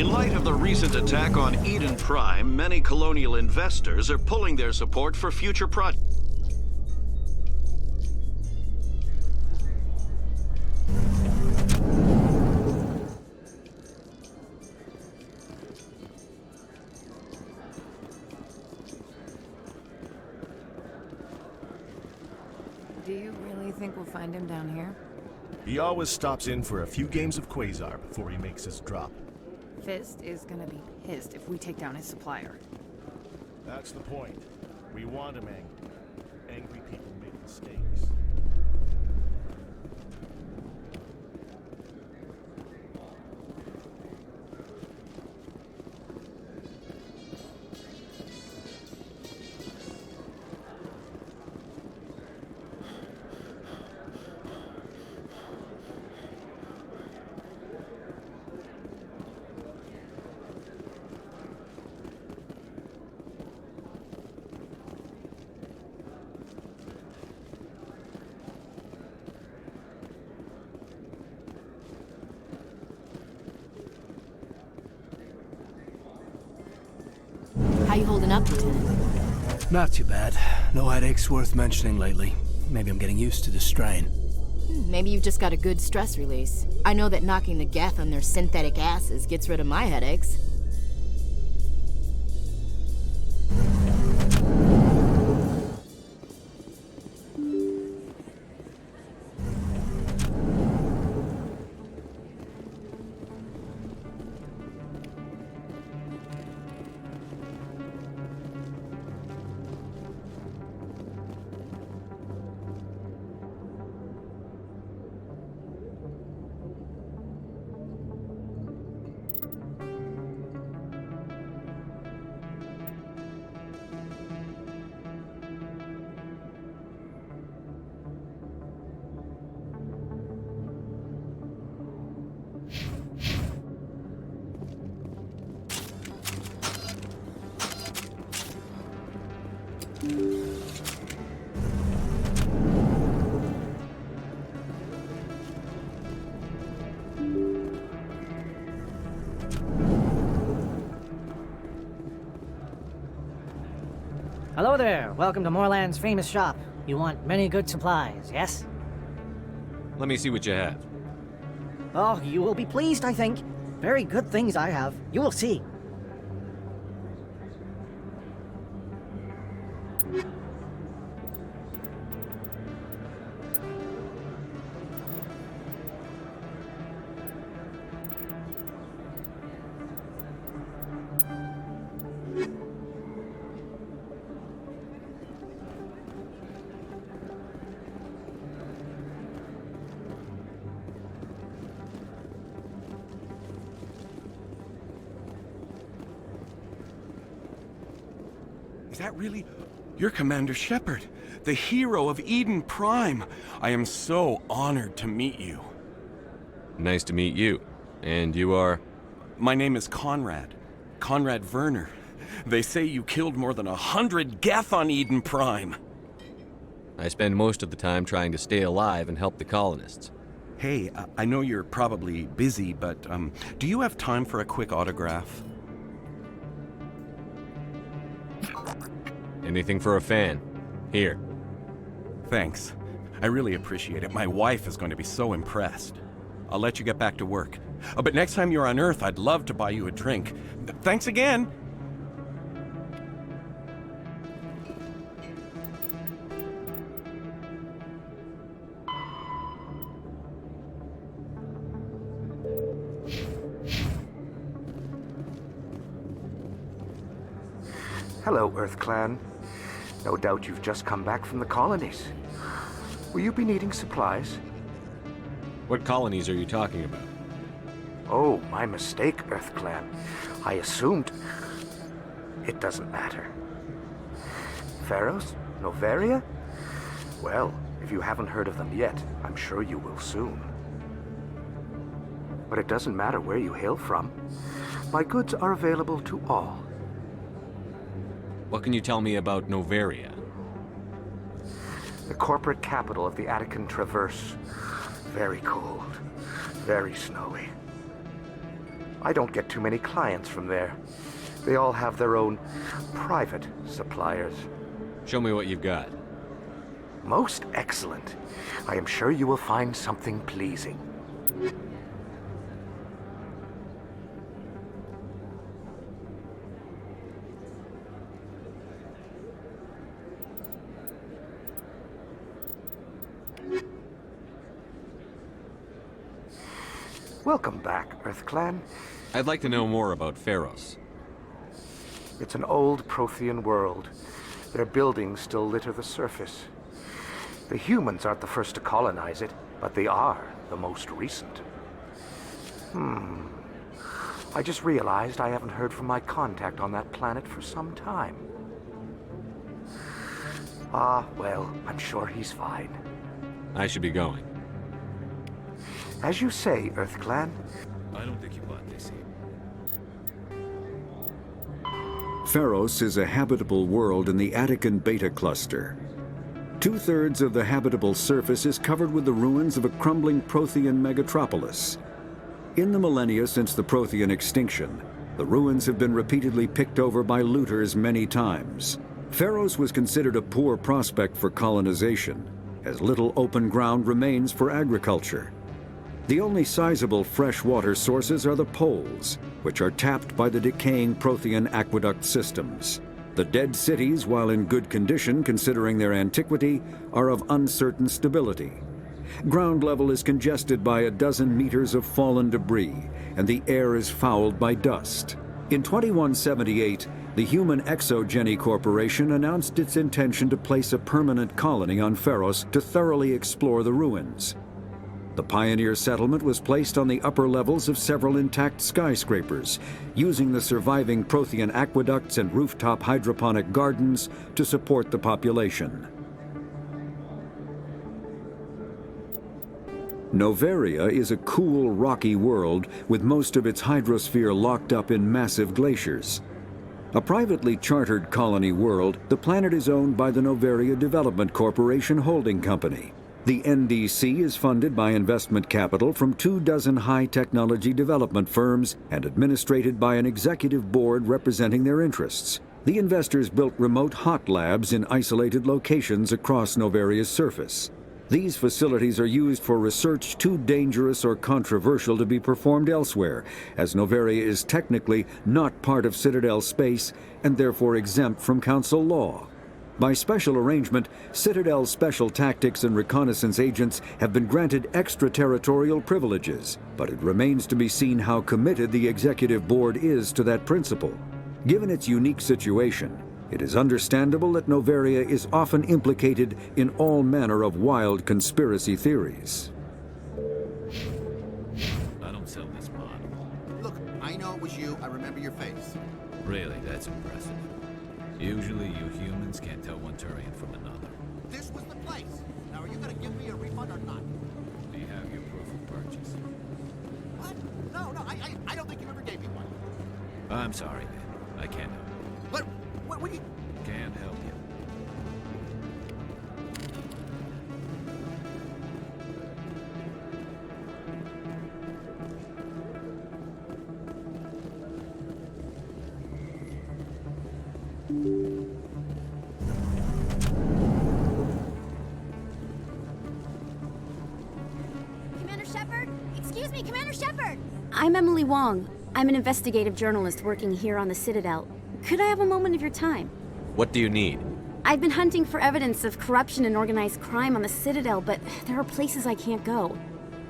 In light of the recent attack on Eden Prime, many colonial investors are pulling their support for future projects. Do you really think we'll find him down here? He always stops in for a few games of Quasar before he makes his drop. Fist is gonna be pissed if we take down his supplier. That's the point. We want him angry. Angry people make mistakes. How you holding up, Lieutenant? Not too bad. No headaches worth mentioning lately. Maybe I'm getting used to the strain. Maybe you've just got a good stress release. I know that knocking the geth on their synthetic asses gets rid of my headaches. Hello there. Welcome to Moorland's famous shop. You want many good supplies, yes? Let me see what you have. Oh, you will be pleased, I think. Very good things I have. You will see. Is that really... You're Commander Shepard, the hero of Eden Prime. I am so honored to meet you. Nice to meet you. And you are? My name is Conrad. Conrad Werner. They say you killed more than 100 geth on Eden Prime. I spend most of the time trying to stay alive and help the colonists. Hey, I know you're probably busy, but do you have time for a quick autograph? Anything for a fan. Here. Thanks. I really appreciate it. My wife is going to be so impressed. I'll let you get back to work. But next time you're on Earth, I'd love to buy you a drink. Thanks again! Hello, Earth Clan. No doubt you've just come back from the colonies. Will you be needing supplies? What colonies are you talking about? Oh, my mistake, Earth Clan. I assumed... It doesn't matter. Pharaohs? Noveria? Well, if you haven't heard of them yet, I'm sure you will soon. But it doesn't matter where you hail from. My goods are available to all. What can you tell me about Noveria? The corporate capital of the Attican Traverse. Very cold. Very snowy. I don't get too many clients from there. They all have their own private suppliers. Show me what you've got. Most excellent. I am sure you will find something pleasing. Welcome back, EarthClan. I'd like to know more about Pharos. It's an old Prothean world. Their buildings still litter the surface. The humans aren't the first to colonize it, but they are the most recent. I just realized I haven't heard from my contact on that planet for some time. Ah, well, I'm sure he's fine. I should be going. As you say, EarthClan. I don't think you want this here. Pharos is a habitable world in the Attican Beta Cluster. 2/3 of the habitable surface is covered with the ruins of a crumbling Prothean megatropolis. In the millennia since the Prothean extinction, the ruins have been repeatedly picked over by looters many times. Pharos was considered a poor prospect for colonization, as little open ground remains for agriculture. The only sizable freshwater sources are the poles, which are tapped by the decaying Prothean aqueduct systems. The dead cities, while in good condition considering their antiquity, are of uncertain stability. Ground level is congested by a dozen meters of fallen debris, and the air is fouled by dust. In 2178, the Human Exogeny Corporation announced its intention to place a permanent colony on Pharos to thoroughly explore the ruins. The pioneer settlement was placed on the upper levels of several intact skyscrapers, using the surviving Prothean aqueducts and rooftop hydroponic gardens to support the population. Noveria is a cool, rocky world with most of its hydrosphere locked up in massive glaciers. A privately chartered colony world, the planet is owned by the Noveria Development Corporation Holding Company. The NDC is funded by investment capital from 24 high-technology development firms and administrated by an executive board representing their interests. The investors built remote hot labs in isolated locations across Noveria's surface. These facilities are used for research too dangerous or controversial to be performed elsewhere, as Noveria is technically not part of Citadel space and therefore exempt from Council law. By special arrangement, Citadel's special tactics and reconnaissance agents have been granted extraterritorial privileges, but it remains to be seen how committed the executive board is to that principle. Given its unique situation, it is understandable that Noveria is often implicated in all manner of wild conspiracy theories. I don't sell this model. Look, I know it was you. I remember your face. Really, that's impressive. Usually you humans can't tell one Turian from another. This was the place. Now, are you going to give me a refund or not? Do you have your proof of purchase? What? No, I don't think you ever gave me one. I'm sorry, man. I can't help you. What would you... Can't help you. Commander Shepard? Excuse me, Commander Shepard! I'm Emily Wong. I'm an investigative journalist working here on the Citadel. Could I have a moment of your time? What do you need? I've been hunting for evidence of corruption and organized crime on the Citadel, but there are places I can't go.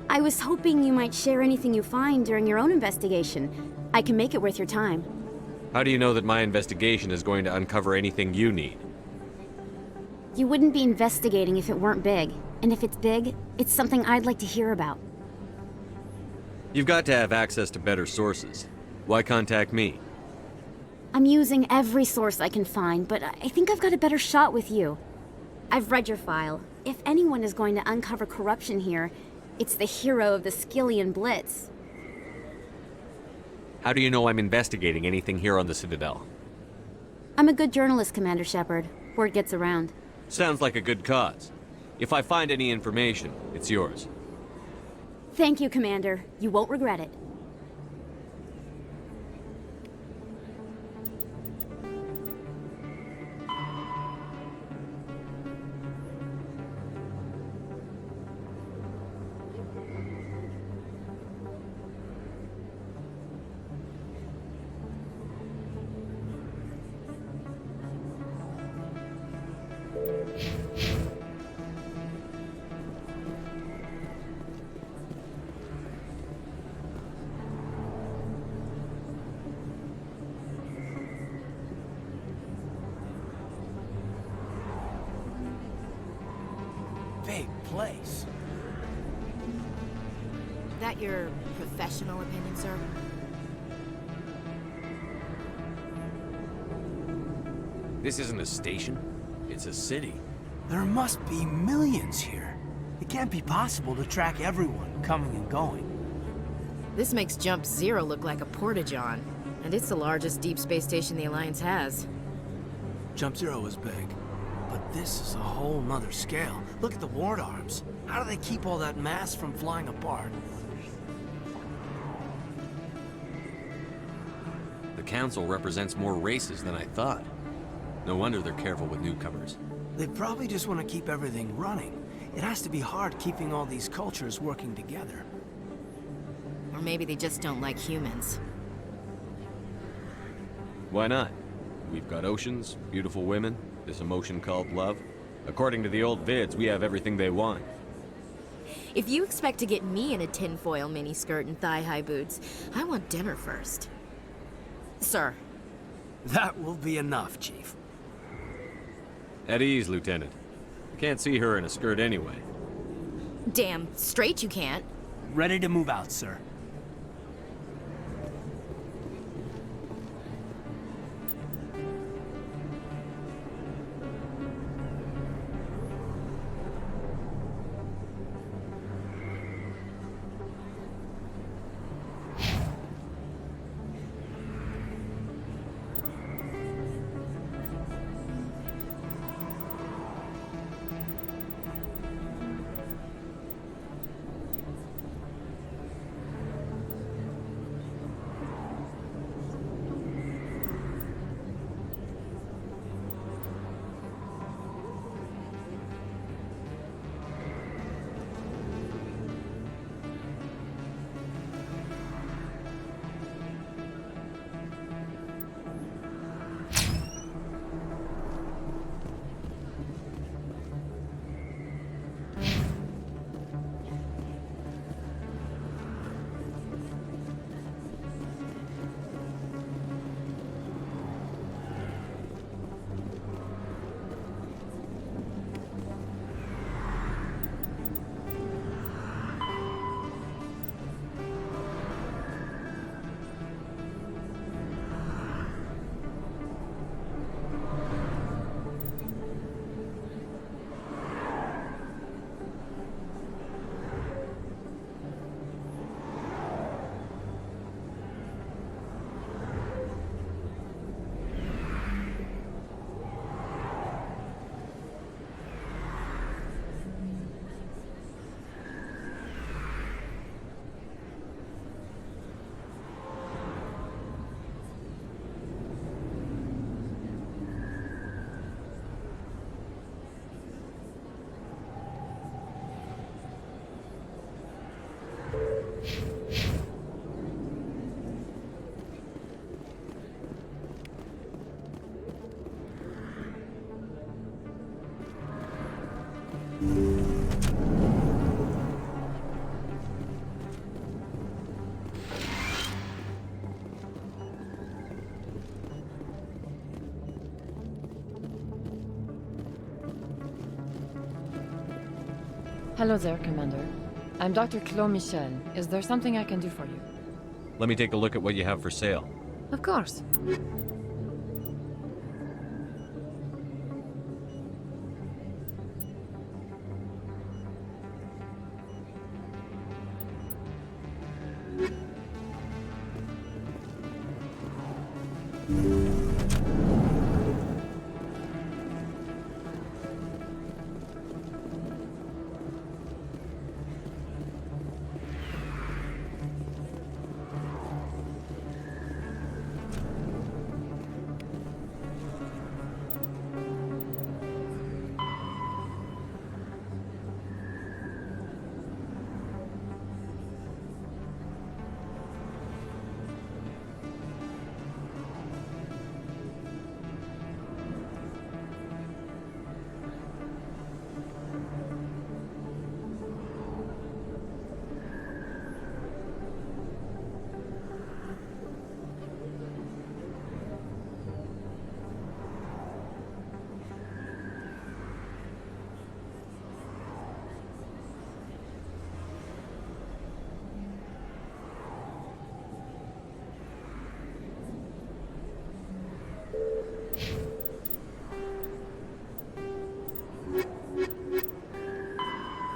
I was hoping you might share anything you find during your own investigation. I can make it worth your time. How do you know that my investigation is going to uncover anything you need? You wouldn't be investigating if it weren't big. And if it's big, it's something I'd like to hear about. You've got to have access to better sources. Why contact me? I'm using every source I can find, but I think I've got a better shot with you. I've read your file. If anyone is going to uncover corruption here, it's the hero of the Skillian Blitz. How do you know I'm investigating anything here on the Citadel? I'm a good journalist, Commander Shepard. Word gets around. Sounds like a good cause. If I find any information, it's yours. Thank you, Commander. You won't regret it. That your professional opinion, sir? This isn't a station. It's a city. There must be millions here. It can't be possible to track everyone coming and going. This makes Jump Zero look like a porta-john, and it's the largest deep space station the Alliance has. Jump Zero is big, but this is a whole nother scale. Look at the ward arms. How do they keep all that mass from flying apart? The Council represents more races than I thought. No wonder they're careful with newcomers. They probably just want to keep everything running. It has to be hard keeping all these cultures working together. Or maybe they just don't like humans. Why not? We've got oceans, beautiful women, this emotion called love. According to the old vids, we have everything they want. If you expect to get me in a tinfoil miniskirt and thigh-high boots, I want dinner first. Sir. That will be enough, Chief. At ease, Lieutenant. I can't see her in a skirt anyway. Damn straight you can't. Ready to move out, sir. Hello there, Commander. I'm Dr. Claude Michel. Is there something I can do for you? Let me take a look at what you have for sale. Of course.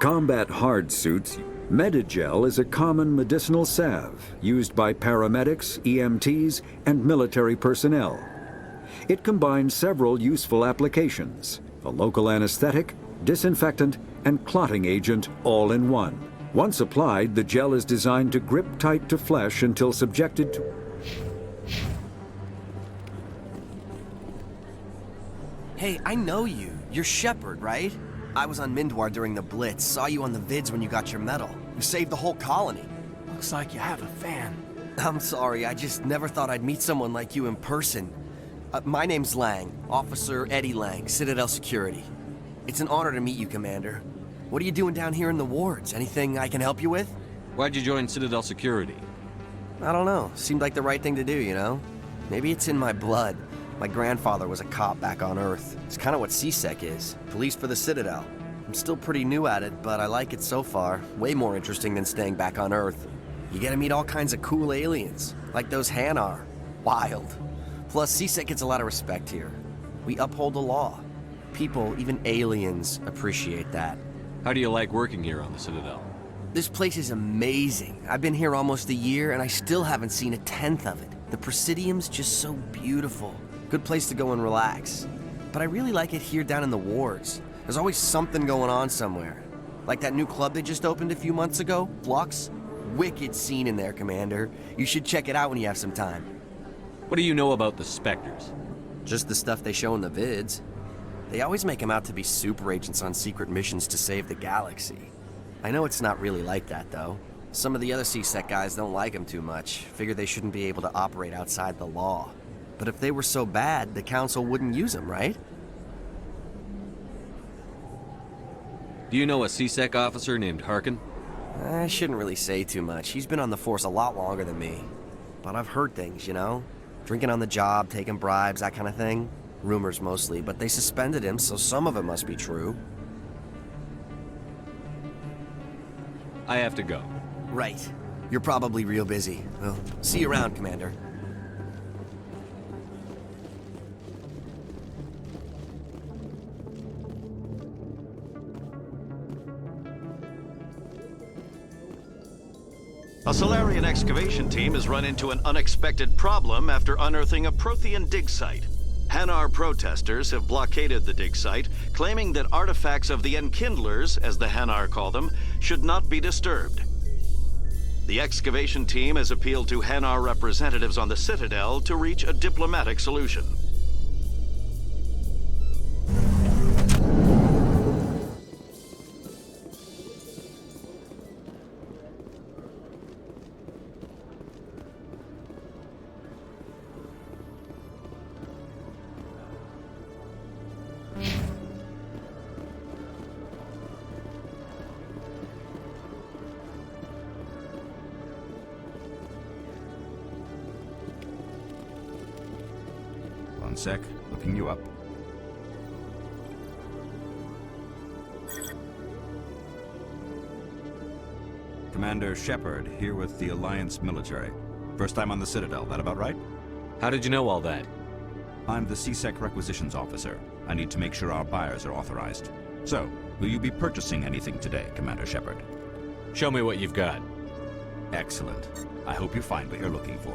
combat hard suits, Medigel is a common medicinal salve used by paramedics, EMTs, and military personnel. It combines several useful applications: a local anesthetic, disinfectant, and clotting agent all in one. Once applied, the gel is designed to grip tight to flesh until subjected to... Hey, I know you. You're Shepard, right? I was on Mindwar during the Blitz, saw you on the vids when you got your medal. You saved the whole colony. Looks like you have a fan. I'm sorry, I just never thought I'd meet someone like you in person. My name's Lang, Officer Eddie Lang, Citadel Security. It's an honor to meet you, Commander. What are you doing down here in the wards? Anything I can help you with? Why'd you join Citadel Security? I don't know. Seemed like the right thing to do, you know? Maybe it's in my blood. My grandfather was a cop back on Earth. It's kind of what CSEC is. Police for the Citadel. I'm still pretty new at it, but I like it so far. Way more interesting than staying back on Earth. You get to meet all kinds of cool aliens, like those Hanar. Wild. Plus, CSEC gets a lot of respect here. We uphold the law. People, even aliens, appreciate that. How do you like working here on the Citadel? This place is amazing. I've been here almost a year, and I still haven't seen a tenth of it. The Presidium's just so beautiful. Good place to go and relax. But I really like it here down in the wards. There's always something going on somewhere. Like that new club they just opened a few months ago, Flux. Wicked scene in there, Commander. You should check it out when you have some time. What do you know about the Spectres? Just the stuff they show in the vids. They always make them out to be super agents on secret missions to save the galaxy. I know it's not really like that, though. Some of the other CSEC guys don't like them too much. Figure they shouldn't be able to operate outside the law. But if they were so bad, the Council wouldn't use them, right? Do you know a CSEC officer named Harkin? I shouldn't really say too much. He's been on the force a lot longer than me. But I've heard things, you know? Drinking on the job, taking bribes, that kind of thing. Rumors mostly, but they suspended him, so some of it must be true. I have to go. Right. You're probably real busy. Well, see you around, Commander. A Solarian excavation team has run into an unexpected problem after unearthing a Prothean dig site. Hanar protesters have blockaded the dig site, claiming that artifacts of the Enkindlers, as the Hanar call them, should not be disturbed. The excavation team has appealed to Hanar representatives on the Citadel to reach a diplomatic solution. One sec, looking you up. Commander Shepard, here with the Alliance military. First time on the Citadel, that about right? How did you know all that? I'm the CSEC requisitions officer. I need to make sure our buyers are authorized. So, will you be purchasing anything today, Commander Shepard? Show me what you've got. Excellent. I hope you find what you're looking for.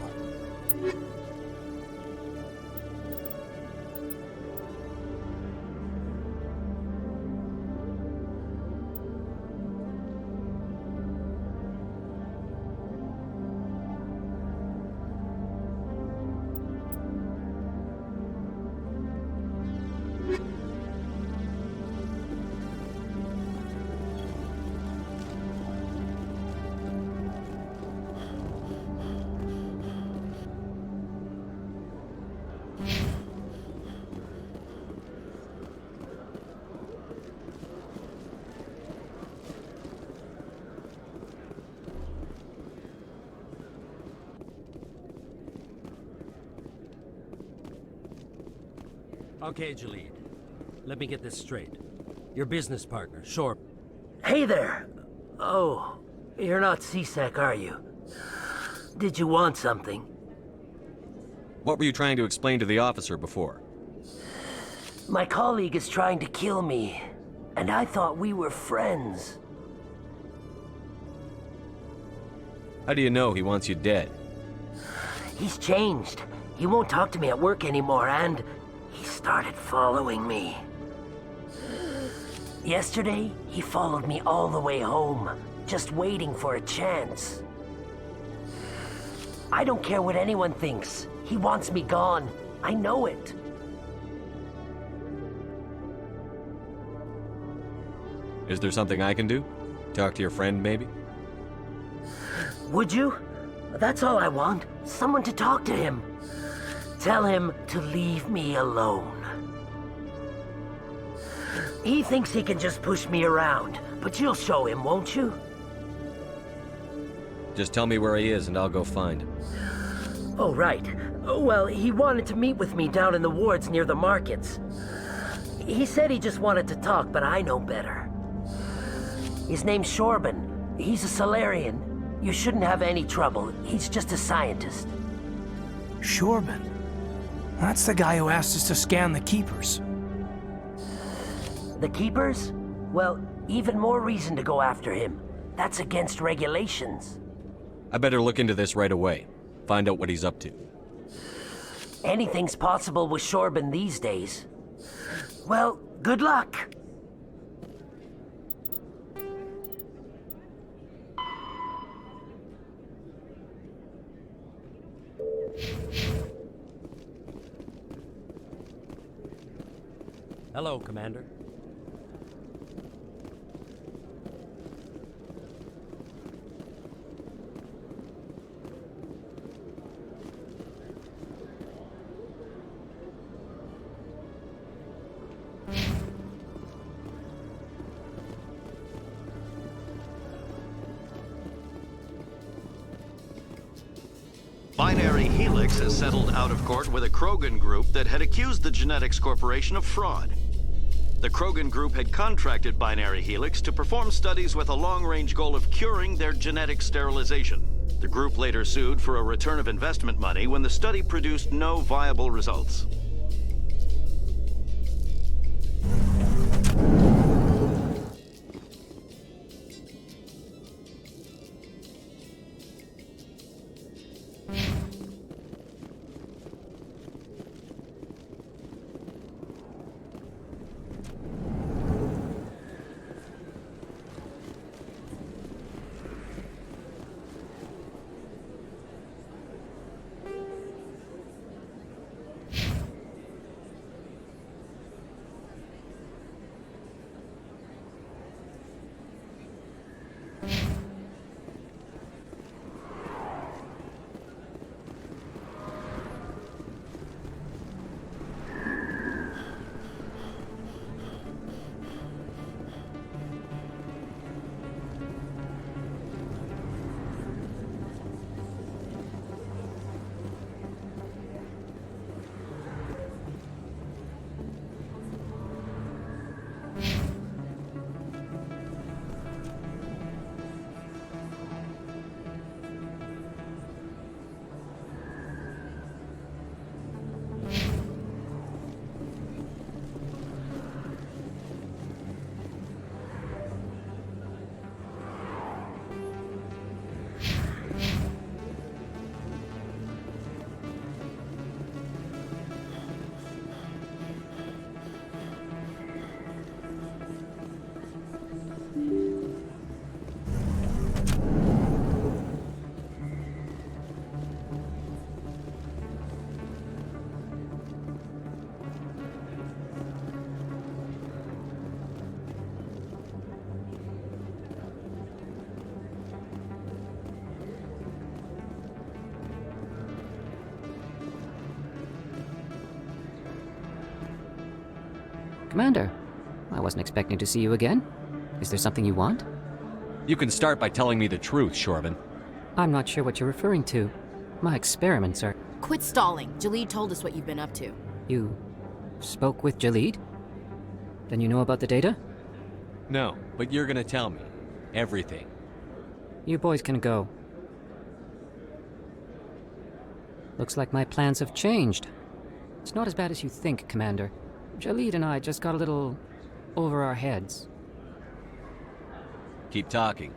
Okay, Jalid. Let me get this straight. Your business partner, Short. Hey there! Oh, you're not CSEC, are you? Did you want something? What were you trying to explain to the officer before? My colleague is trying to kill me, and I thought we were friends. How do you know he wants you dead? He's changed. He won't talk to me at work anymore, and he started following me. Yesterday, he followed me all the way home, just waiting for a chance. I don't care what anyone thinks. He wants me gone. I know it. Is there something I can do? Talk to your friend, maybe? Would you? That's all I want. Someone to talk to him. Tell him to leave me alone. He thinks he can just push me around, but you'll show him, won't you? Just tell me where he is and I'll go find him. Oh, right. Well, he wanted to meet with me down in the wards near the markets. He said he just wanted to talk, but I know better. His name's Shorban. He's a Solarian. You shouldn't have any trouble. He's just a scientist. Shorban? That's the guy who asked us to scan the Keepers. The Keepers? Well, even more reason to go after him. That's against regulations. I better look into this right away. Find out what he's up to. Anything's possible with Shorban these days. Well, good luck. Hello, Commander. Binary Helix has settled out of court with a Krogan group that had accused the Genetics Corporation of fraud. The Krogan group had contracted Binary Helix to perform studies with a long-range goal of curing their genetic sterilization. The group later sued for a return of investment money when the study produced no viable results. Commander, I wasn't expecting to see you again. Is there something you want? You can start by telling me the truth, Shorban. I'm not sure what you're referring to. My experiments are... Quit stalling. Jalid told us what you've been up to. You spoke with Jalid? Then you know about the data? No, but you're gonna tell me. Everything. You boys can go. Looks like my plans have changed. It's not as bad as you think, Commander. Jalid and I just got a little over our heads. Keep talking.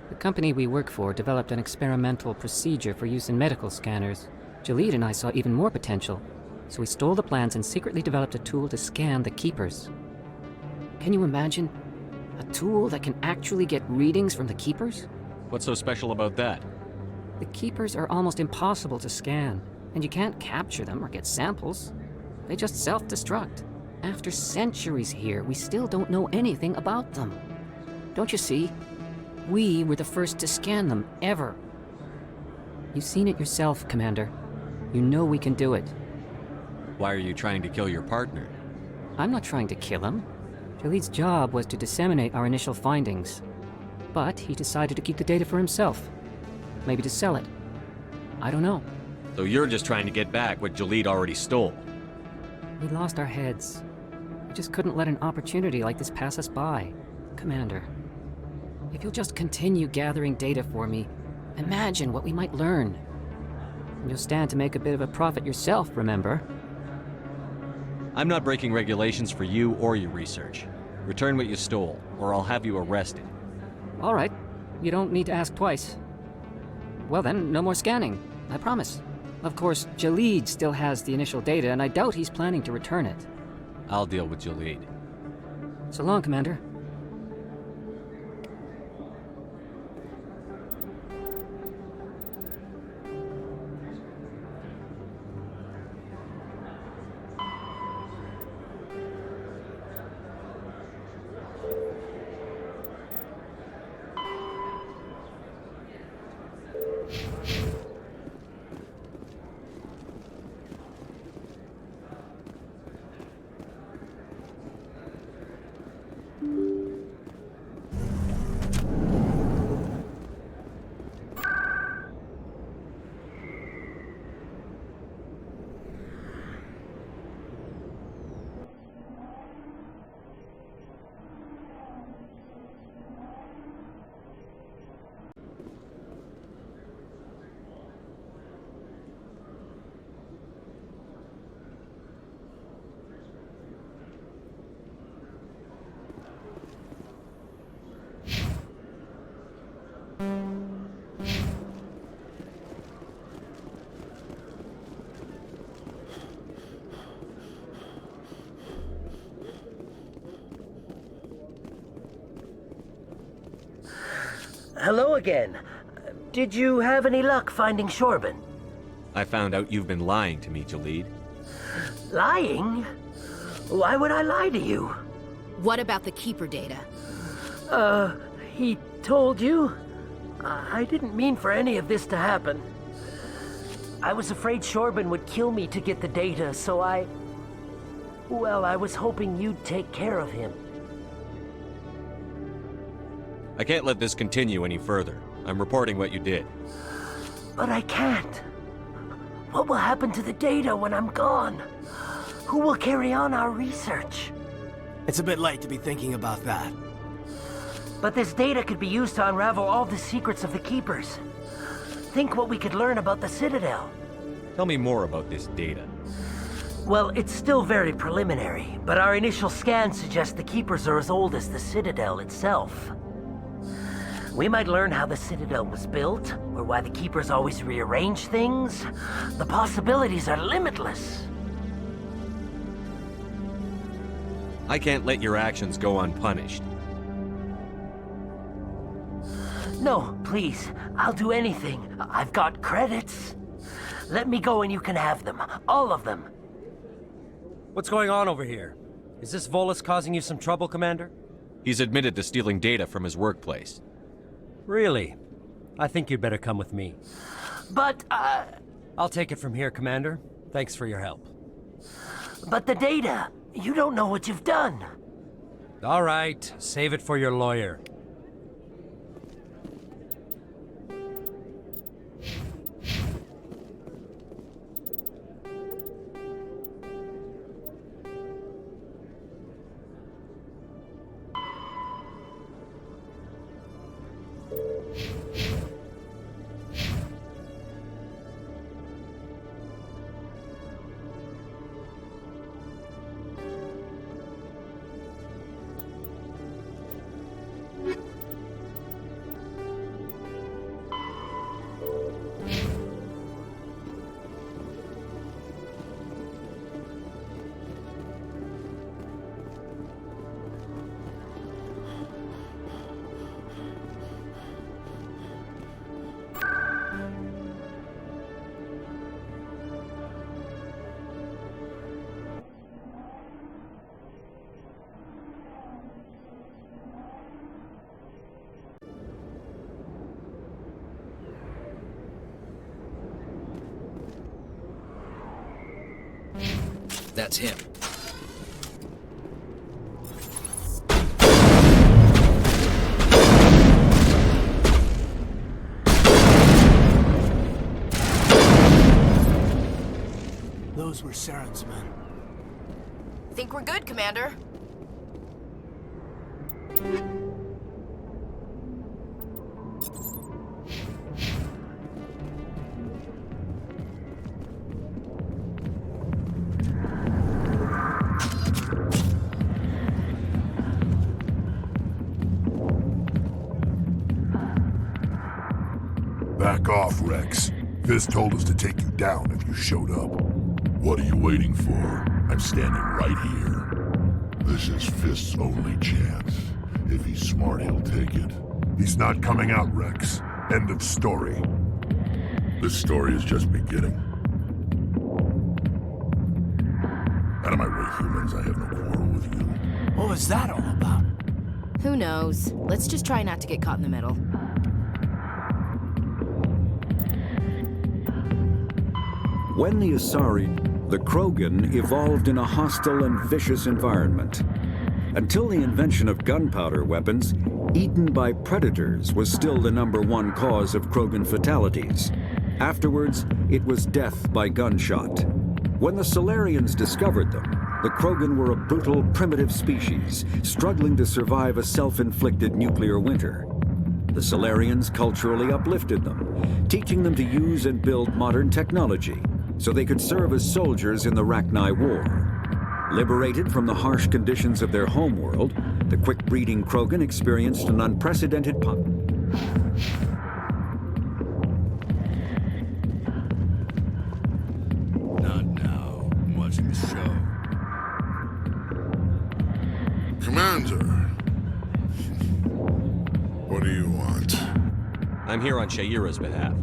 The company we work for developed an experimental procedure for use in medical scanners. Jalid and I saw even more potential, so we stole the plans and secretly developed a tool to scan the keepers. Can you imagine? A tool that can actually get readings from the keepers? What's so special about that? The keepers are almost impossible to scan, and you can't capture them or get samples. They just self-destruct. After centuries here, we still don't know anything about them. Don't you see? We were the first to scan them, ever. You've seen it yourself, Commander. You know we can do it. Why are you trying to kill your partner? I'm not trying to kill him. Jalid's job was to disseminate our initial findings. But he decided to keep the data for himself. Maybe to sell it. I don't know. So you're just trying to get back what Jalid already stole? We lost our heads. We just couldn't let an opportunity like this pass us by. Commander, if you'll just continue gathering data for me, imagine what we might learn. And you'll stand to make a bit of a profit yourself, remember? I'm not breaking regulations for you or your research. Return what you stole, or I'll have you arrested. All right. You don't need to ask twice. Well then, no more scanning. I promise. Of course, Jalid still has the initial data, and I doubt he's planning to return it. I'll deal with Jalid. So long, Commander. Hello again. Did you have any luck finding Shorban? I found out you've been lying to me, Jalid. Lying? Why would I lie to you? What about the keeper data? He told you? I didn't mean for any of this to happen. I was afraid Shorban would kill me to get the data, so well, I was hoping you'd take care of him. I can't let this continue any further. I'm reporting what you did. But I can't. What will happen to the data when I'm gone? Who will carry on our research? It's a bit late to be thinking about that. But this data could be used to unravel all the secrets of the Keepers. Think what we could learn about the Citadel. Tell me more about this data. Well, it's still very preliminary, but our initial scans suggest the Keepers are as old as the Citadel itself. We might learn how the Citadel was built, or why the Keepers always rearrange things. The possibilities are limitless. I can't let your actions go unpunished. No, please. I'll do anything. I've got credits. Let me go and you can have them. All of them. What's going on over here? Is this Volus causing you some trouble, Commander? He's admitted to stealing data from his workplace. Really? I think you'd better come with me. But, I'll take it from here, Commander. Thanks for your help. But the data! You don't know what you've done! All right, save it for your lawyer. That's him. Those were Saren's men. Think we're good, Commander. Back off, Rex. Fist told us to take you down if you showed up. What are you waiting for? I'm standing right here. This is Fist's only chance. If he's smart, he'll take it. He's not coming out, Rex. End of story. This story is just beginning. Out of my way, humans. I have no quarrel with you. What was that all about? Who knows? Let's just try not to get caught in the middle. When the Asari, the Krogan evolved in a hostile and vicious environment. Until the invention of gunpowder weapons, eaten by predators was still the #1 cause of Krogan fatalities. Afterwards, it was death by gunshot. When the Solarians discovered them, the Krogan were a brutal, primitive species, struggling to survive a self-inflicted nuclear winter. The Solarians culturally uplifted them, teaching them to use and build modern technology, so they could serve as soldiers in the Rachni War. Liberated from the harsh conditions of their homeworld, the quick-breeding Krogan experienced an unprecedented Not now. I'm watching the show. Commander. What do you want? I'm here on Shayira's behalf.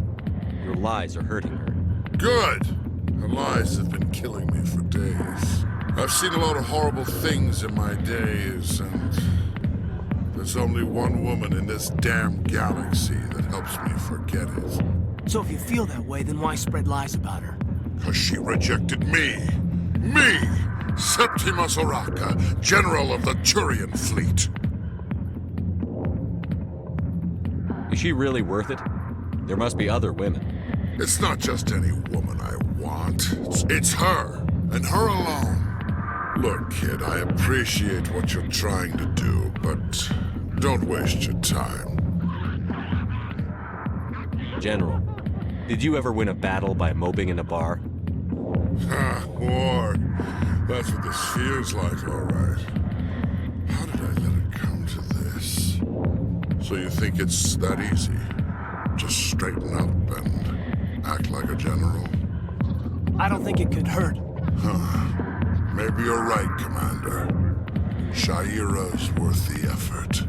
Your lies are hurting her. Good! Her lies have been killing me for days. I've seen a lot of horrible things in my days, and there's only one woman in this damn galaxy that helps me forget it. So if you feel that way, then why spread lies about her? 'Cause she rejected me! Me! Septimus Oraka, General of the Turian Fleet! Is she really worth it? There must be other women. It's not just any woman I want. It's her, and her alone. Look, kid, I appreciate what you're trying to do, but don't waste your time. General, did you ever win a battle by moping in a bar? Ha, war. That's what this feels like, all right. How did I let it come to this? So you think it's that easy? Just straighten up and act like a general? I don't think it could hurt. Huh. Maybe you're right, Commander. Shayira's worth the effort.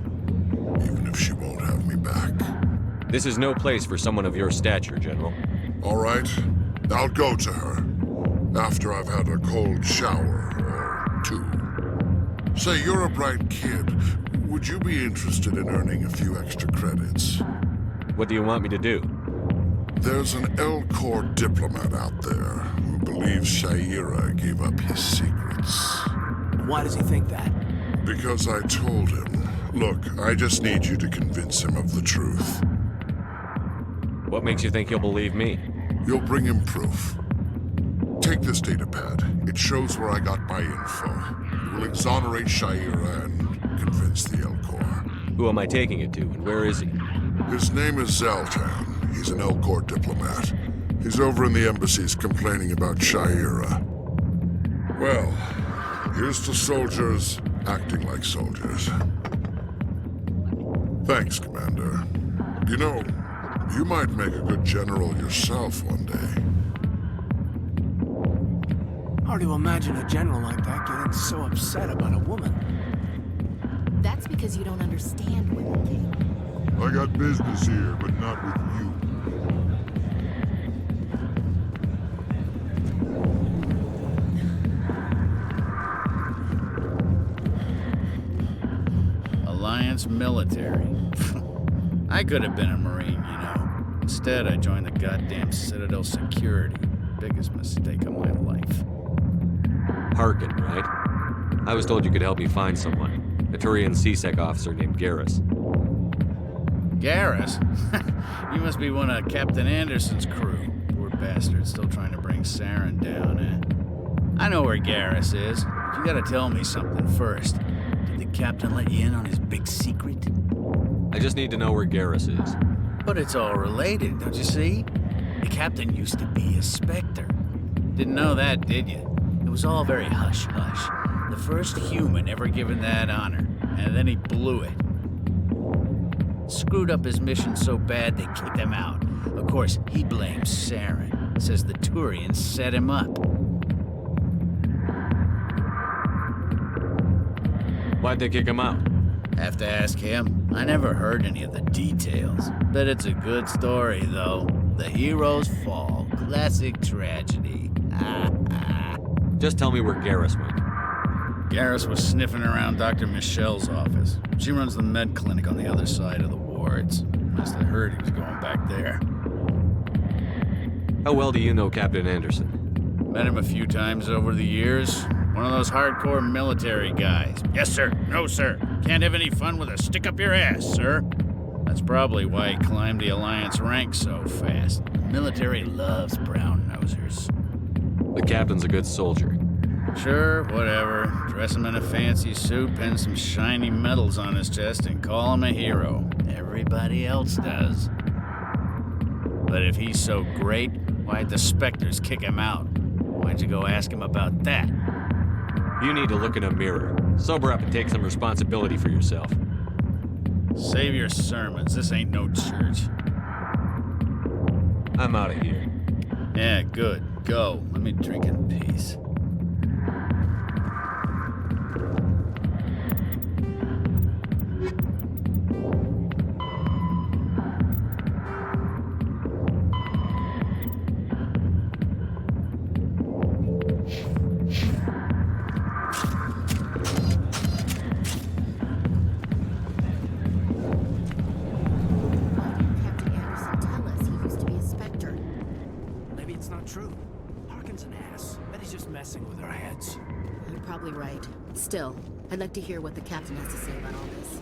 Even if she won't have me back. This is no place for someone of your stature, General. All right. I'll go to her. After I've had a cold shower or two. Say, you're a bright kid. Would you be interested in earning a few extra credits? What do you want me to do? There's an L-Corps diplomat out there who believes Shayira gave up his secrets. Why does he think that? Because I told him. Look, I just need you to convince him of the truth. What makes you think he'll believe me? You'll bring him proof. Take this datapad. It shows where I got my info. It will exonerate Shayira and convince the L-Corps. Who am I taking it to, and where is he? His name is Zoltan. He's an L-Corps diplomat. He's over in the embassies complaining about Shayira. Well, here's to soldiers acting like soldiers. Thanks, Commander. You know, you might make a good general yourself one day. Hard to imagine a general like that getting so upset about a woman. That's because you don't understand women, King. I got business here, but not with you. Alliance military. I could have been a Marine, you know. Instead, I joined the goddamn Citadel security. Biggest mistake of my life. Harkin, right? I was told you could help me find someone. A Turian C-Sec officer named Garrus. Garrus? You must be one of Captain Anderson's crew. Poor bastard, still trying to bring Saren down, eh? I know where Garrus is, but you gotta tell me something first. Did the captain let you in on his big secret? I just need to know where Garrus is. But it's all related, don't you see? The captain used to be a Spectre. Didn't know that, did you? It was all very hush-hush. The first human ever given that honor, and then he blew it. Screwed up his mission so bad they kicked him out. Of course, he blames Saren. Says the Turians set him up. Why'd they kick him out? Have to ask him. I never heard any of the details. Bet it's a good story, though. The heroes fall. Classic tragedy. Just tell me where Garrus went. Garrus was sniffing around Dr. Michelle's office. She runs the med clinic on the other side of the wards. Must have heard he was going back there. How well do you know Captain Anderson? Met him a few times over the years. One of those hardcore military guys. Yes, sir. No, sir. Can't have any fun with a stick up your ass, sir. That's probably why he climbed the Alliance ranks so fast. The military loves brown-nosers. The captain's a good soldier. Sure, whatever. Dress him in a fancy suit, pin some shiny medals on his chest, and call him a hero. Everybody else does. But if he's so great, why'd the Spectres kick him out? Why'd you go ask him about that? You need to look in a mirror. Sober up and take some responsibility for yourself. Save your sermons. This ain't no church. I'm out of here. Yeah, good. Go. Let me drink in peace. Still, I'd like to hear what the captain has to say about all this.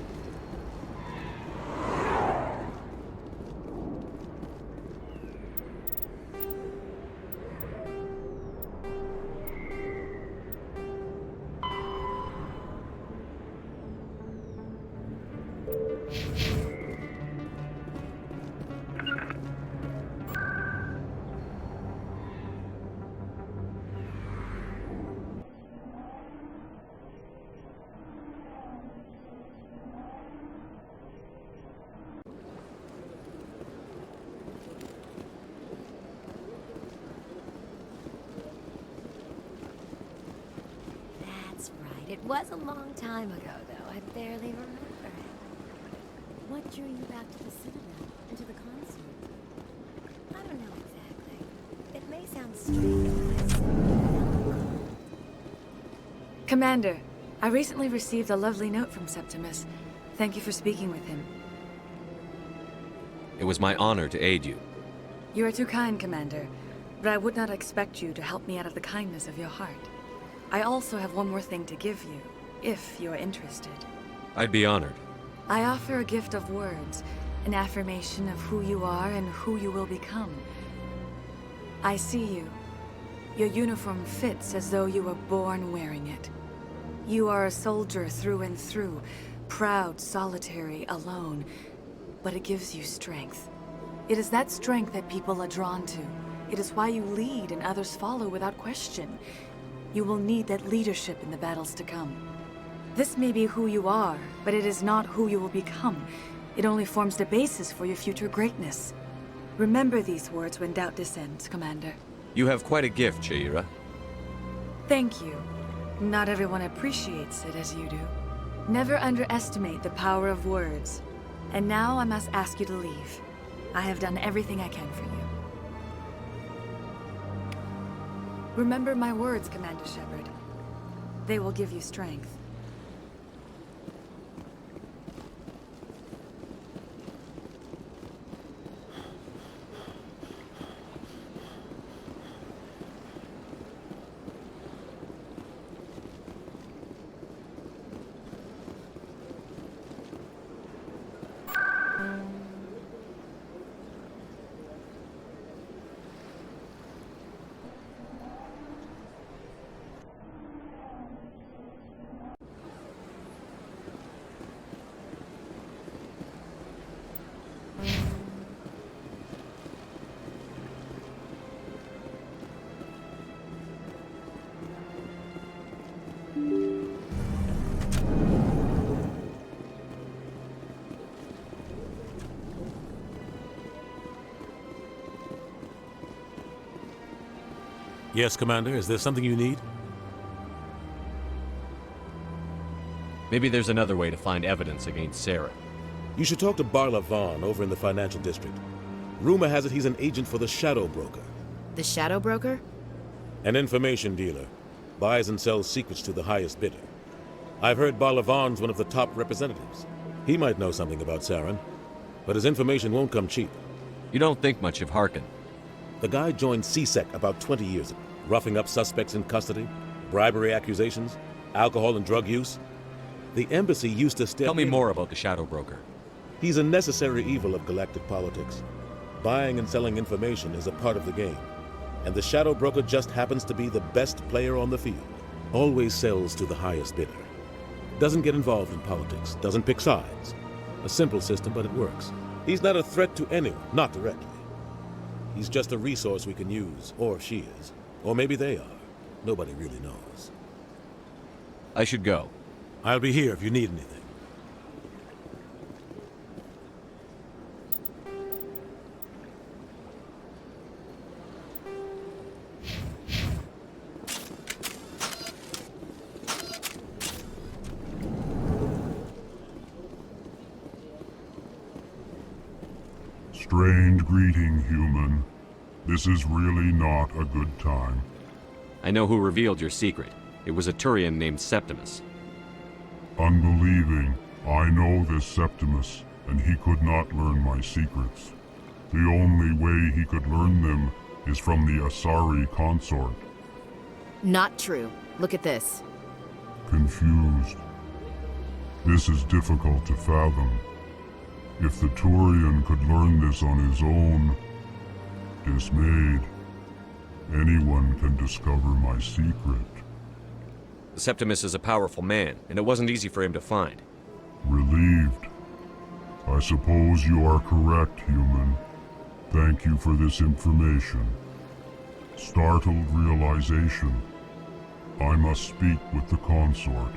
It was a long time ago, though. I barely remember it. What drew you back to the Citadel and to the concert? I don't know exactly. It may sound strange, but Commander, I recently received a lovely note from Septimus. Thank you for speaking with him. It was my honor to aid you. You are too kind, Commander, but I would not expect you to help me out of the kindness of your heart. I also have one more thing to give you, if you are interested. I'd be honored. I offer a gift of words, an affirmation of who you are and who you will become. I see you. Your uniform fits as though you were born wearing it. You are a soldier through and through, proud, solitary, alone, but it gives you strength. It is that strength that people are drawn to. It is why you lead and others follow without question. You will need that leadership in the battles to come. This may be who you are, but it is not who you will become. It only forms the basis for your future greatness. Remember these words when doubt descends, Commander. You have quite a gift, Cheira. Thank you. Not everyone appreciates it as you do. Never underestimate the power of words. And now I must ask you to leave. I have done everything I can for you. Remember my words, Commander Shepard. They will give you strength. Yes, Commander. Is there something you need? Maybe there's another way to find evidence against Sarah. You should talk to Barla Vaughn over in the financial district. Rumor has it he's an agent for the Shadow Broker. The Shadow Broker? An information dealer. Buys and sells secrets to the highest bidder. I've heard Barla Vaughn's one of the top representatives. He might know something about Saren, but his information won't come cheap. You don't think much of Harkin. The guy joined CSEC about 20 years ago, roughing up suspects in custody, bribery accusations, alcohol and drug use. The embassy used to step in. Tell me more about the Shadow Broker. He's a necessary evil of galactic politics. Buying and selling information is a part of the game, and the Shadow Broker just happens to be the best player on the field. Always sells to the highest bidder. Doesn't get involved in politics, doesn't pick sides. A simple system, but it works. He's not a threat to anyone, not directly. He's just a resource we can use, or she is. Or maybe they are. Nobody really knows. I should go. I'll be here if you need anything. Strange greeting, human. This is really not a good time. I know who revealed your secret. It was a Turian named Septimus. Unbelieving, I know this Septimus, and he could not learn my secrets. The only way he could learn them is from the Asari consort. Not true. Look at this. Confused. This is difficult to fathom. If the Turian could learn this on his own, dismayed, anyone can discover my secret. Septimus is a powerful man, and it wasn't easy for him to find. Relieved. I suppose you are correct, human. Thank you for this information. Startled realization. I must speak with the consort.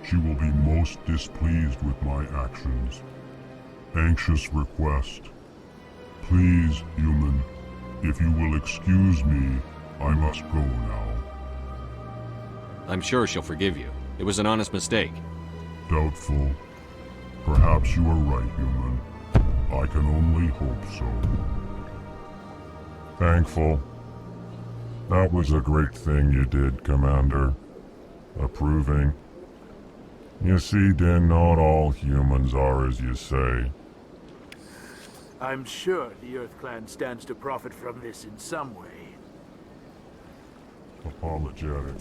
She will be most displeased with my actions. Anxious request. Please, human, if you will excuse me, I must go now. I'm sure she'll forgive you. It was an honest mistake. Doubtful. Perhaps you are right, human. I can only hope so. Thankful. That was a great thing you did, Commander. Approving. You see, Din, not all humans are as you say. I'm sure the Earth Clan stands to profit from this in some way. Apologetic.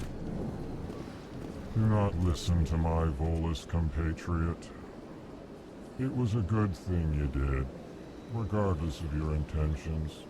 Do not listen to my Volus compatriot. It was a good thing you did, regardless of your intentions.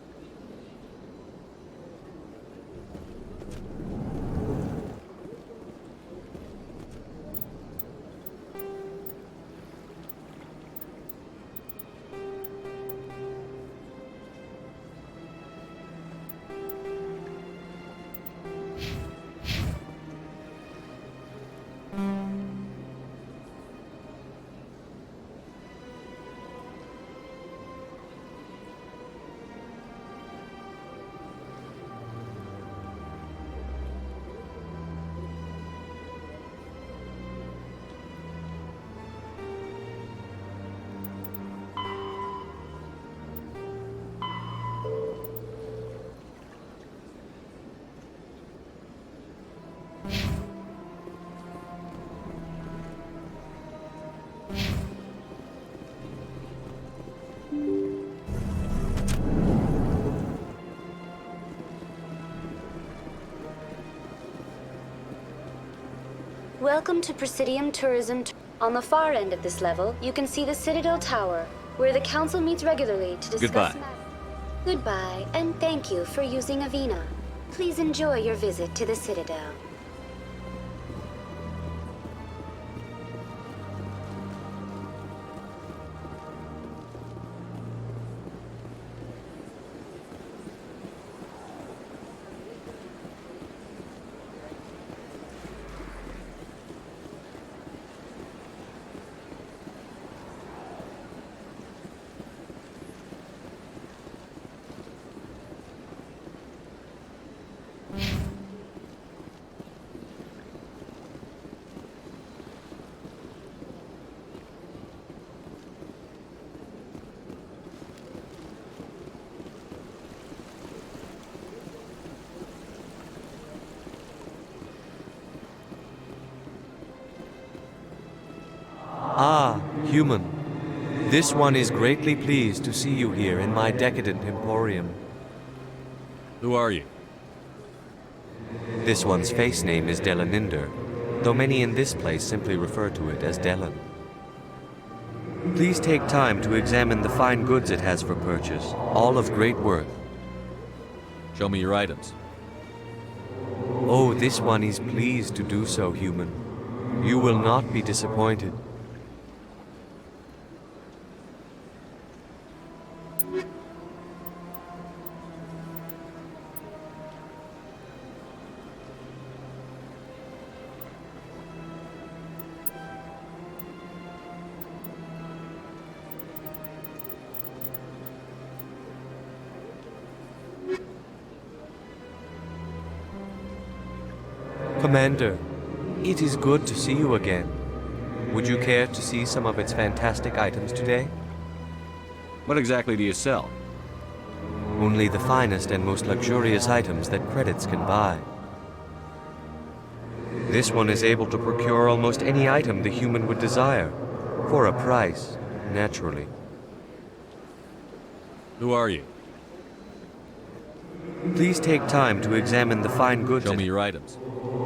Welcome to Presidium Tourism. On the far end of this level, you can see the Citadel Tower, where the Council meets regularly to discuss Goodbye. Goodbye, and thank you for using Avina. Please enjoy your visit to the Citadel. Human, this one is greatly pleased to see you here in my decadent emporium. Who are you? This one's face name is Delaninder, though many in this place simply refer to it as Delan. Please take time to examine the fine goods it has for purchase, all of great worth. Show me your items. Oh, this one is pleased to do so, human. You will not be disappointed. Commander, it is good to see you again. Would you care to see some of its fantastic items today? What exactly do you sell? Only the finest and most luxurious items that credits can buy. This one is able to procure almost any item the human would desire, for a price, naturally. Who are you? Please take time to examine the fine goods. Show me your items.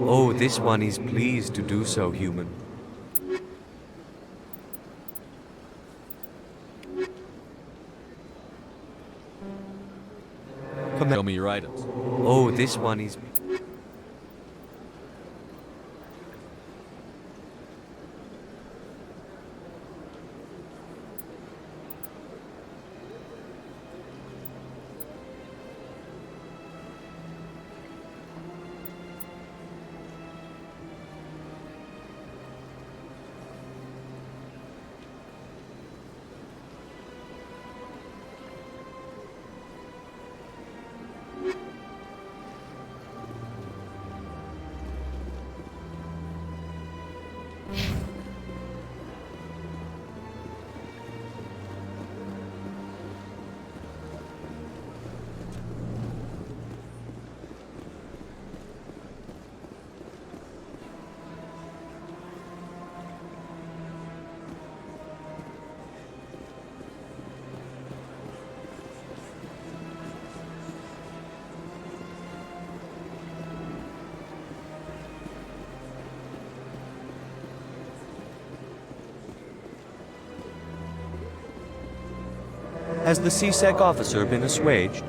Oh, this one is pleased to do so, human. Show me your items. Oh, this one is... Has the CSEC officer been assuaged?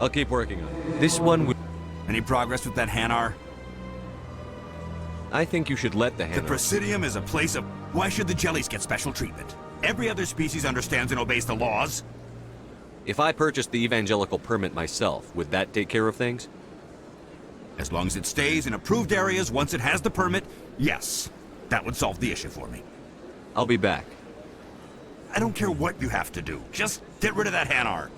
I'll keep working on it. This one would... Any progress with that Hanar? I think you should let the Hanar... The Presidium is a place of... Why should the jellies get special treatment? Every other species understands and obeys the laws. If I purchased the evangelical permit myself, would that take care of things? As long as it stays in approved areas once it has the permit, yes. That would solve the issue for me. I'll be back. I don't care what you have to do. Just get rid of that Hanar.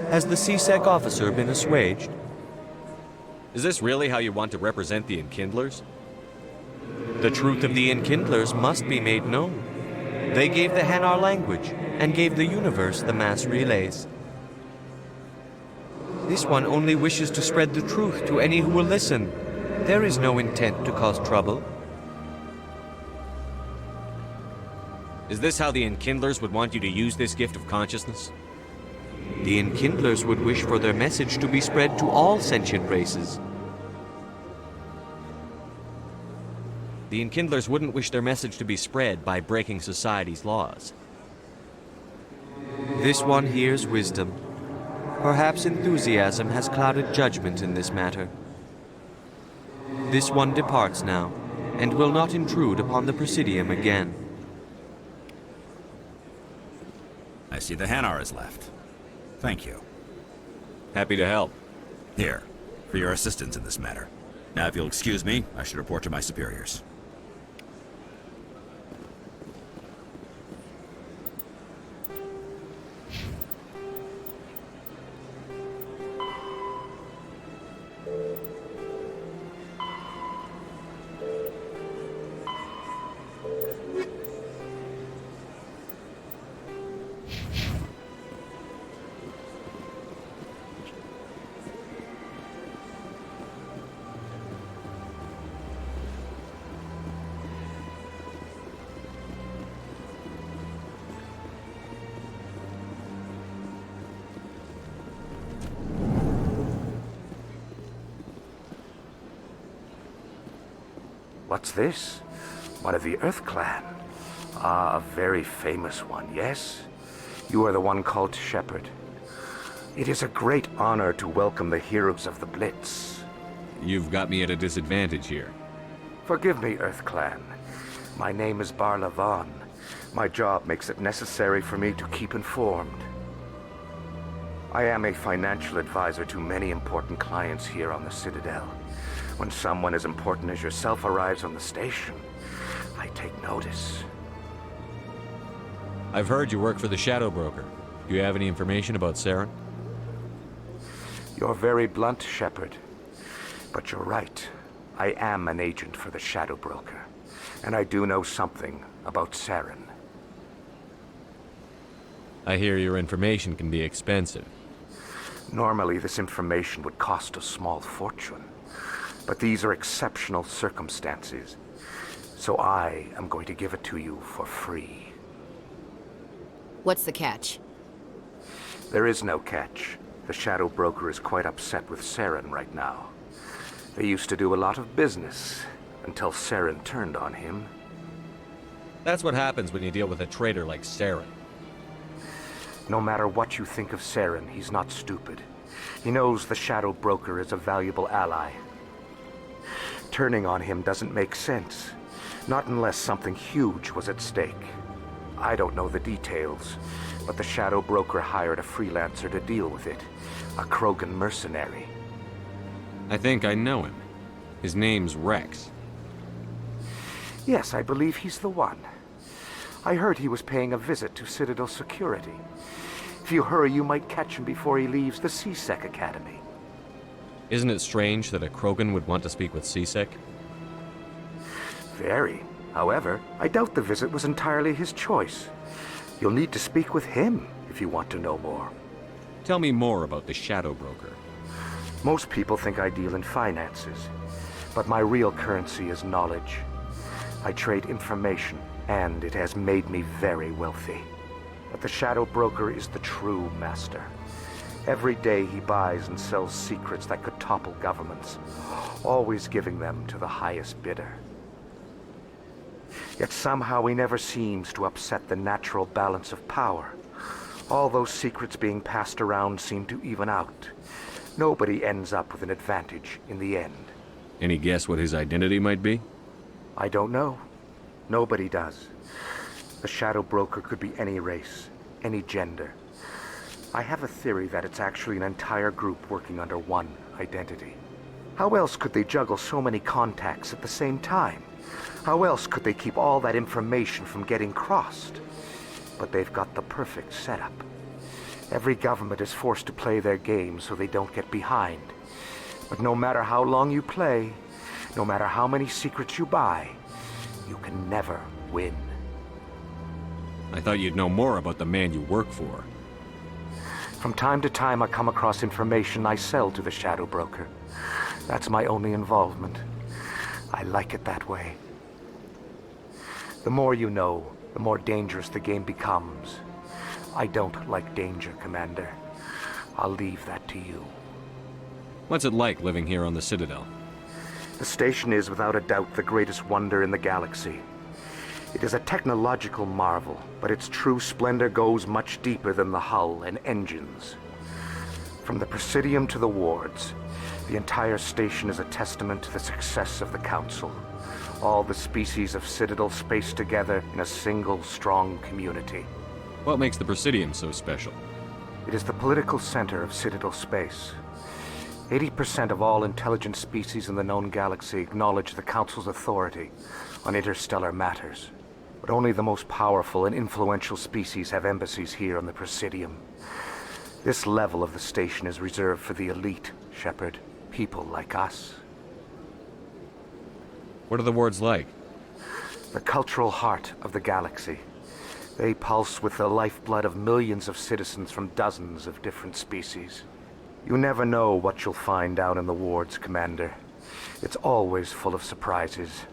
Has the CSEC officer been assuaged? Is this really how you want to represent the Enkindlers? The truth of the Enkindlers must be made known. They gave the Hanar language, and gave the universe the mass relays. This one only wishes to spread the truth to any who will listen. There is no intent to cause trouble. Is this how the Enkindlers would want you to use this gift of consciousness? The Enkindlers would wish for their message to be spread to all sentient races. The Enkindlers wouldn't wish their message to be spread by breaking society's laws. This one hears wisdom. Perhaps enthusiasm has clouded judgment in this matter. This one departs now, and will not intrude upon the Presidium again. I see the Hanar is left. Thank you. Happy to help. Here, for your assistance in this matter. Now, if you'll excuse me, I should report to my superiors. What's this? One of the Earth Clan. Ah, a very famous one, yes? You are the one called Shepard. It is a great honor to welcome the heroes of the Blitz. You've got me at a disadvantage here. Forgive me, Earth Clan. My name is Barla Vaughn. My job makes it necessary for me to keep informed. I am a financial advisor to many important clients here on the Citadel. When someone as important as yourself arrives on the station, I take notice. I've heard you work for the Shadow Broker. Do you have any information about Saren? You're very blunt, Shepard. But you're right. I am an agent for the Shadow Broker. And I do know something about Saren. I hear your information can be expensive. Normally, this information would cost a small fortune. But these are exceptional circumstances, so I am going to give it to you for free. What's the catch? There is no catch. The Shadow Broker is quite upset with Saren right now. They used to do a lot of business, until Saren turned on him. That's what happens when you deal with a traitor like Saren. No matter what you think of Saren, he's not stupid. He knows the Shadow Broker is a valuable ally. Turning on him doesn't make sense. Not unless something huge was at stake. I don't know the details, but the Shadow Broker hired a freelancer to deal with it. A Krogan mercenary. I think I know him. His name's Rex. Yes, I believe he's the one. I heard he was paying a visit to Citadel security. If you hurry, you might catch him before he leaves the CSEC Academy. Isn't it strange that a Krogan would want to speak with CSEC? Very. However, I doubt the visit was entirely his choice. You'll need to speak with him if you want to know more. Tell me more about the Shadow Broker. Most people think I deal in finances, but my real currency is knowledge. I trade information, and it has made me very wealthy. But the Shadow Broker is the true master. Every day he buys and sells secrets that could topple governments, always giving them to the highest bidder. Yet somehow he never seems to upset the natural balance of power. All those secrets being passed around seem to even out. Nobody ends up with an advantage in the end. Any guess what his identity might be? I don't know. Nobody does. The Shadow Broker could be any race, any gender. I have a theory that it's actually an entire group working under one identity. How else could they juggle so many contacts at the same time? How else could they keep all that information from getting crossed? But they've got the perfect setup. Every government is forced to play their game so they don't get behind. But no matter how long you play, no matter how many secrets you buy, you can never win. I thought you'd know more about the man you work for. From time to time, I come across information I sell to the Shadow Broker. That's my only involvement. I like it that way. The more you know, the more dangerous the game becomes. I don't like danger, Commander. I'll leave that to you. What's it like living here on the Citadel? The station is without a doubt the greatest wonder in the galaxy. It is a technological marvel, but its true splendor goes much deeper than the hull and engines. From the Presidium to the wards, the entire station is a testament to the success of the Council. All the species of Citadel spaced together in a single, strong community. What makes the Presidium so special? It is the political center of Citadel space. 80% of all intelligent species in the known galaxy acknowledge the Council's authority on interstellar matters. But only the most powerful and influential species have embassies here on the Presidium. This level of the station is reserved for the elite, Shepard. People like us. What are the wards like? The cultural heart of the galaxy. They pulse with the lifeblood of millions of citizens from dozens of different species. You never know what you'll find down in the wards, Commander. It's always full of surprises.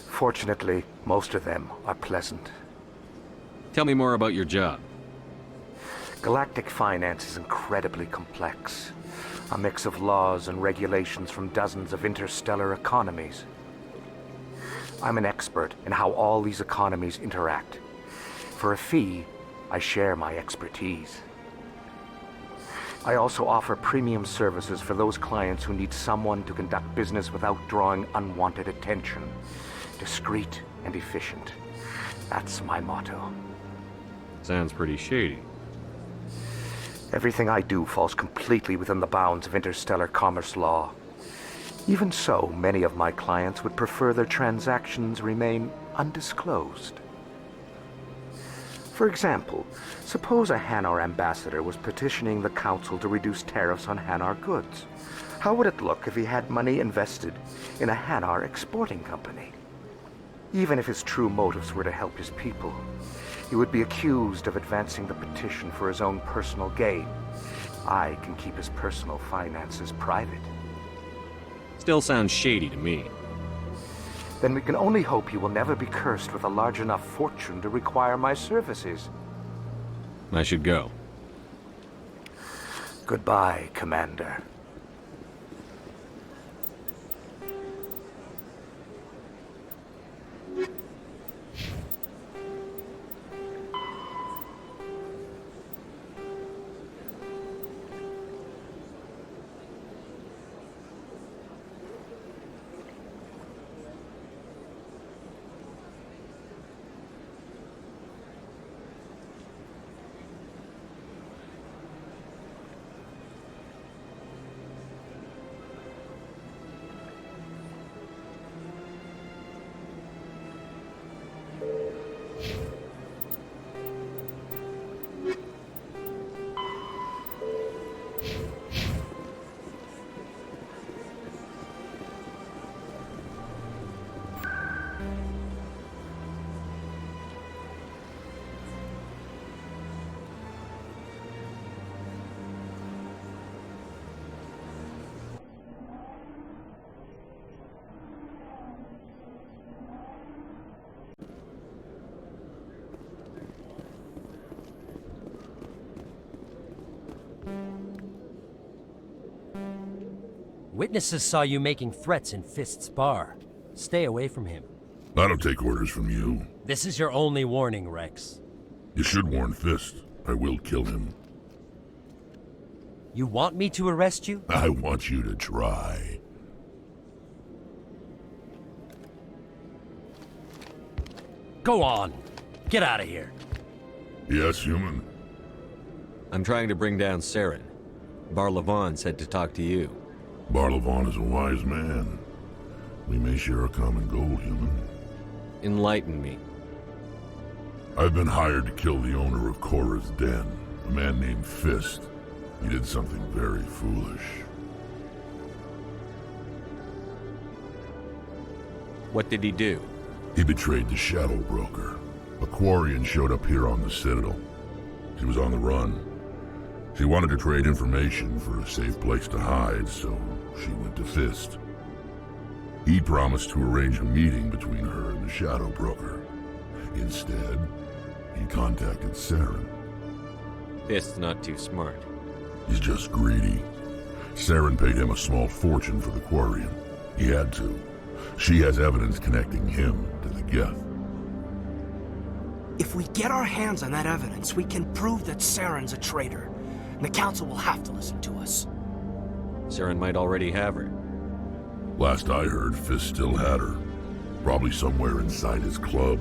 Fortunately, most of them are pleasant. Tell me more about your job. Galactic finance is incredibly complex. A mix of laws and regulations from dozens of interstellar economies. I'm an expert in how all these economies interact. For a fee, I share my expertise. I also offer premium services for those clients who need someone to conduct business without drawing unwanted attention. Discreet and efficient. That's my motto. Sounds pretty shady. Everything I do falls completely within the bounds of interstellar commerce law. Even so, many of my clients would prefer their transactions remain undisclosed. For example, suppose a Hanar ambassador was petitioning the Council to reduce tariffs on Hanar goods. How would it look if he had money invested in a Hanar exporting company? Even if his true motives were to help his people, he would be accused of advancing the petition for his own personal gain. I can keep his personal finances private. Still sounds shady to me. Then we can only hope he will never be cursed with a large enough fortune to require my services. I should go. Goodbye, Commander. Witnesses saw you making threats in Fist's bar. Stay away from him. I don't take orders from you. This is your only warning, Rex. You should warn Fist. I will kill him. You want me to arrest you? I want you to try. Go on. Get out of here. Yes, human. I'm trying to bring down Saren. Barlavon said to talk to you. Barlavon is a wise man. We may share a common goal, human. Enlighten me. I've been hired to kill the owner of Korra's Den, a man named Fist. He did something very foolish. What did he do? He betrayed the Shadow Broker. A Quarian showed up here on the Citadel. She was on the run. She wanted to trade information for a safe place to hide, so she went to Fist. He promised to arrange a meeting between her and the Shadow Broker. Instead, he contacted Saren. Fist's not too smart. He's just greedy. Saren paid him a small fortune for the Quarian. He had to. She has evidence connecting him to the Geth. If we get our hands on that evidence, we can prove that Saren's a traitor. The council will have to listen to us. Saren might already have her. Last I heard, Fist still had her. Probably somewhere inside his club.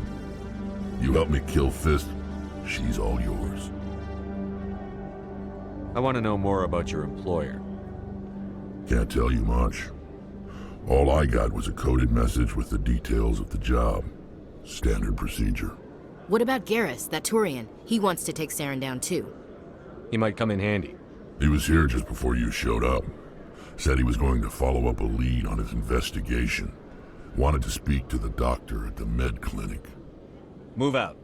You help me kill Fist, she's all yours. I want to know more about your employer. Can't tell you much. All I got was a coded message with the details of the job. Standard procedure. What about Garrus, that Turian? He wants to take Saren down too. He might come in handy. He was here just before you showed up. Said he was going to follow up a lead on his investigation. Wanted to speak to the doctor at the med clinic. Move out.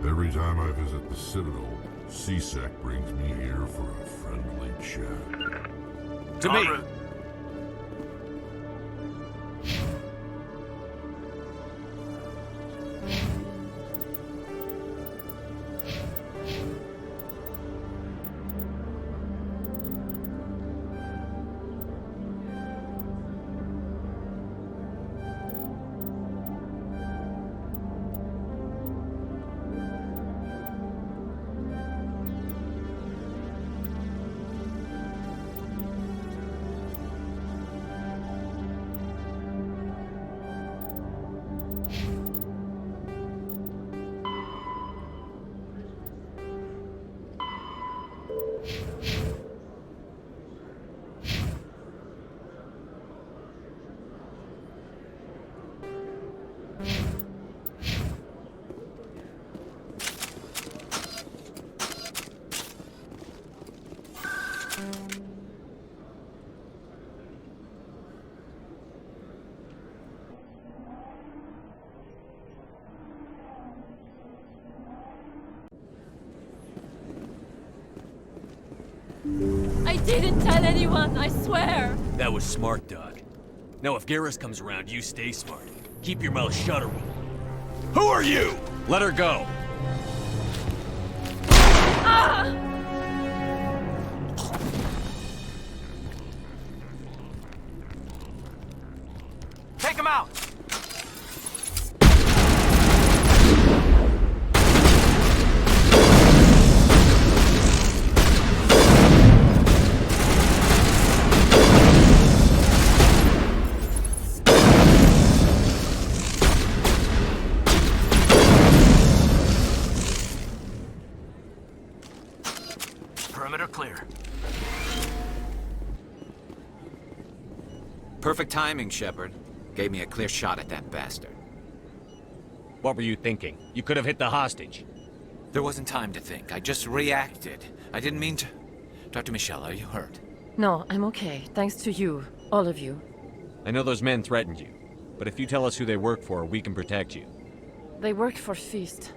Every time I visit the Citadel, CSEC brings me here for a friendly chat. To me! I didn't tell anyone, I swear! That was smart, Doug. Now if Garrus comes around, you stay smart. Keep your mouth shut or we'll... Who are you? Let her go. Ah! Take him out! Perimeter clear. Perfect timing, Shepard. Gave me a clear shot at that bastard. What were you thinking? You could have hit the hostage. There wasn't time to think. I just reacted. I didn't mean to... Dr. Michelle, are you hurt? No, I'm okay. Thanks to you. All of you. I know those men threatened you, but if you tell us who they work for, we can protect you. They work for Feast.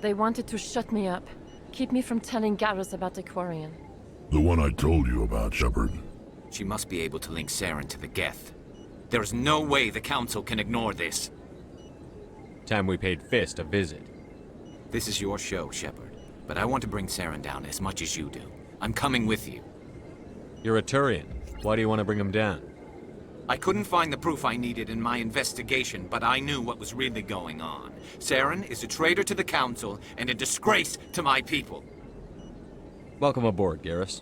They wanted to shut me up. Keep me from telling Garrus about the Quarian. The one I told you about, Shepard. She must be able to link Saren to the Geth. There is no way the Council can ignore this. Time we paid Fist a visit. This is your show, Shepard. But I want to bring Saren down as much as you do. I'm coming with you. You're a Turian. Why do you want to bring him down? I couldn't find the proof I needed in my investigation, but I knew what was really going on. Saren is a traitor to the Council and a disgrace to my people. Welcome aboard, Garrus.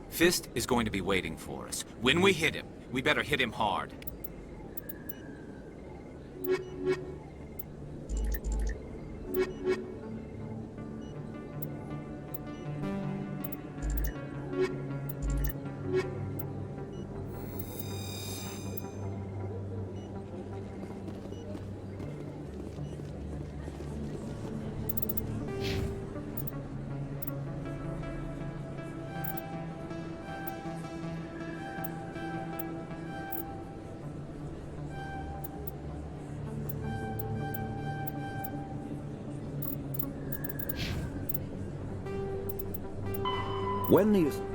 Fist is going to be waiting for us. When we hit him, we better hit him hard.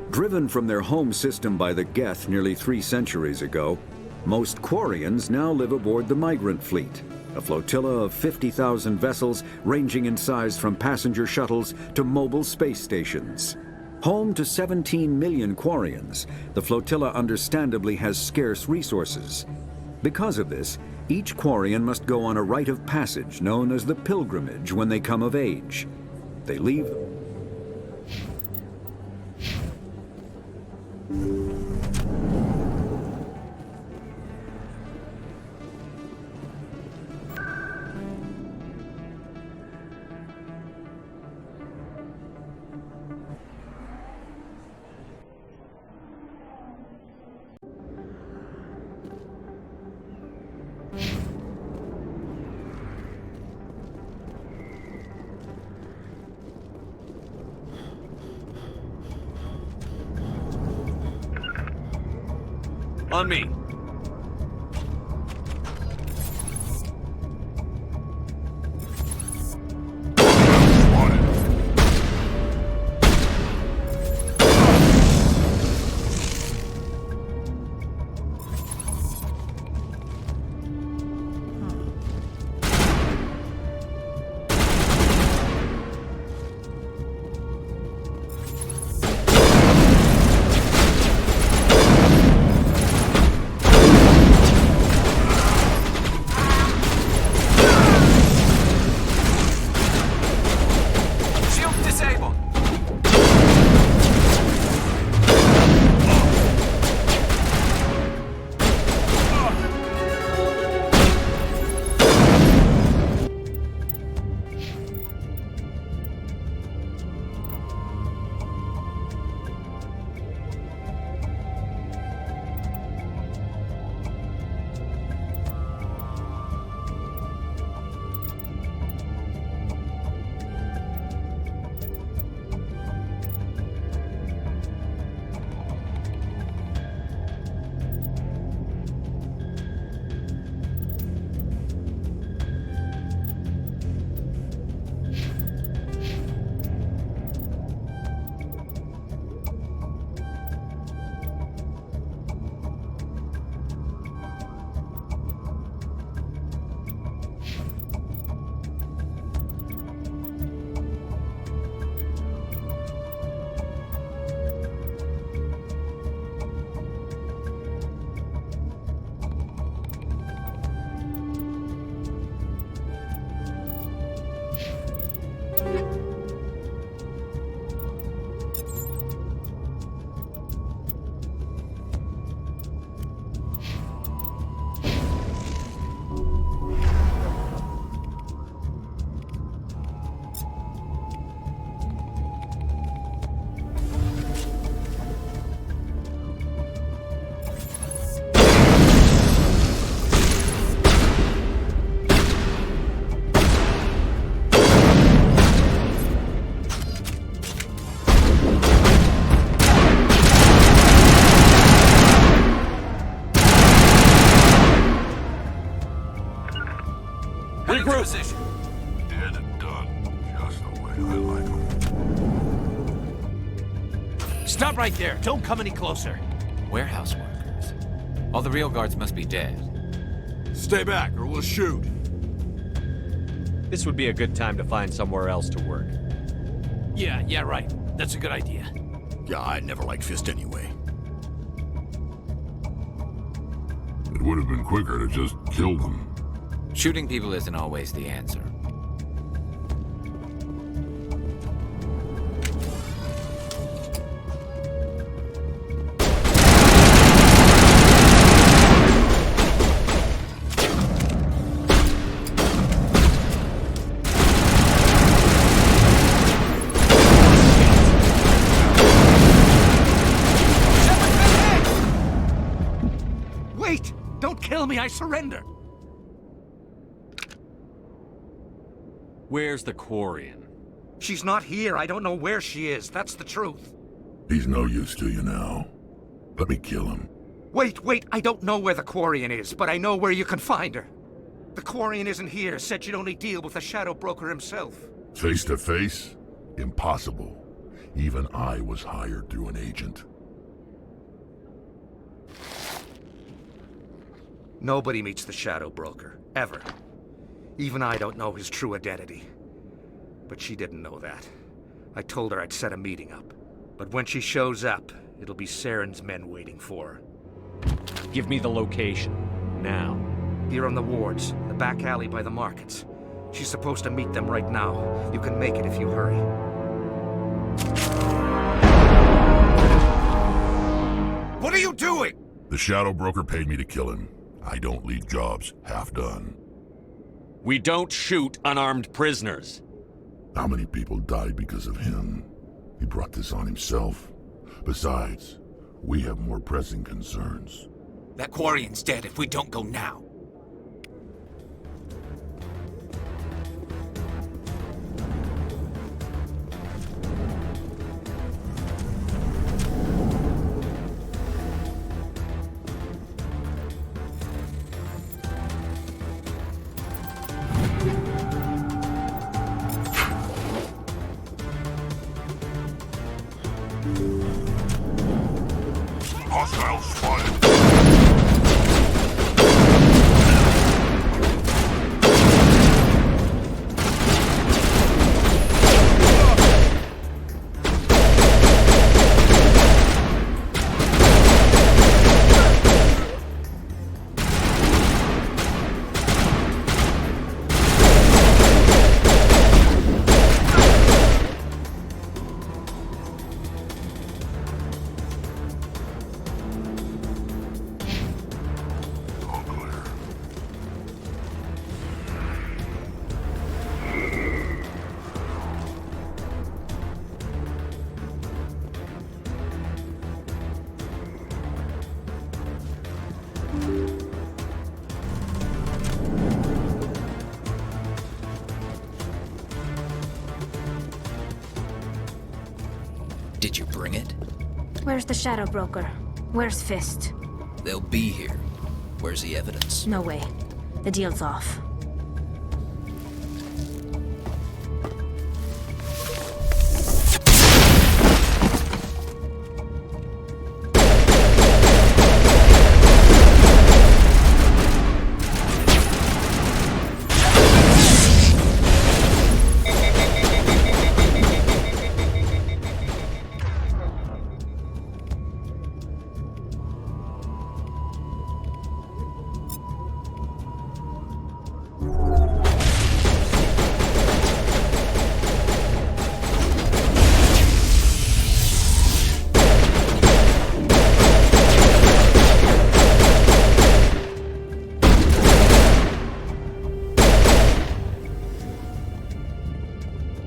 Driven from their home system by the Geth nearly 3 centuries ago, most Quarians now live aboard the migrant fleet, a flotilla of 50,000 vessels ranging in size from passenger shuttles to mobile space stations. Home to 17 million Quarians, the flotilla understandably has scarce resources. Because of this, each Quarian must go on a rite of passage known as the pilgrimage when they come of age. They leave... On me. Position. Dead and done. Just the way I like them. Stop right there. Don't come any closer. Warehouse workers. All the real guards must be dead. Stay back or we'll shoot. This would be a good time to find somewhere else to work. Yeah, right. That's a good idea. Yeah, I never liked Fist anyway. It would have been quicker to just kill them. Shooting people isn't always the answer. Wait! Don't kill me, I surrender! Where's the Quarian? She's not here. I don't know where she is. That's the truth. He's no use to you now. Let me kill him. Wait. I don't know where the Quarian is, but I know where you can find her. The Quarian isn't here. Said she'd only deal with the Shadow Broker himself. Face to face? Impossible. Even I was hired through an agent. Nobody meets the Shadow Broker, ever. Even I don't know his true identity. But she didn't know that. I told her I'd set a meeting up. But when she shows up, it'll be Saren's men waiting for her. Give me the location, now. Here on the wards, the back alley by the markets. She's supposed to meet them right now. You can make it if you hurry. What are you doing? The Shadow Broker paid me to kill him. I don't leave jobs half done. We don't shoot unarmed prisoners. How many people died because of him? He brought this on himself. Besides, we have more pressing concerns. That Quarian's dead if we don't go now. Hostiles spotted. Did you bring it? Where's the Shadow Broker? Where's Fist? They'll be here. Where's the evidence? No way. The deal's off.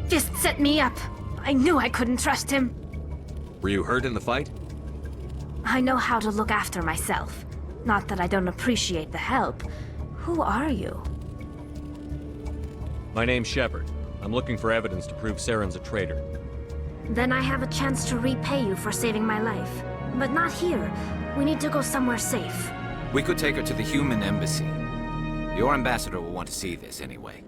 Fist set me up. I knew I couldn't trust him. Were you hurt in the fight? I know how to look after myself. Not that I don't appreciate the help. Who are you? My name's Shepard. I'm looking for evidence to prove Saren's a traitor. Then I have a chance to repay you for saving my life. But not here. We need to go somewhere safe. We could take her to the human embassy. Your ambassador will want to see this anyway.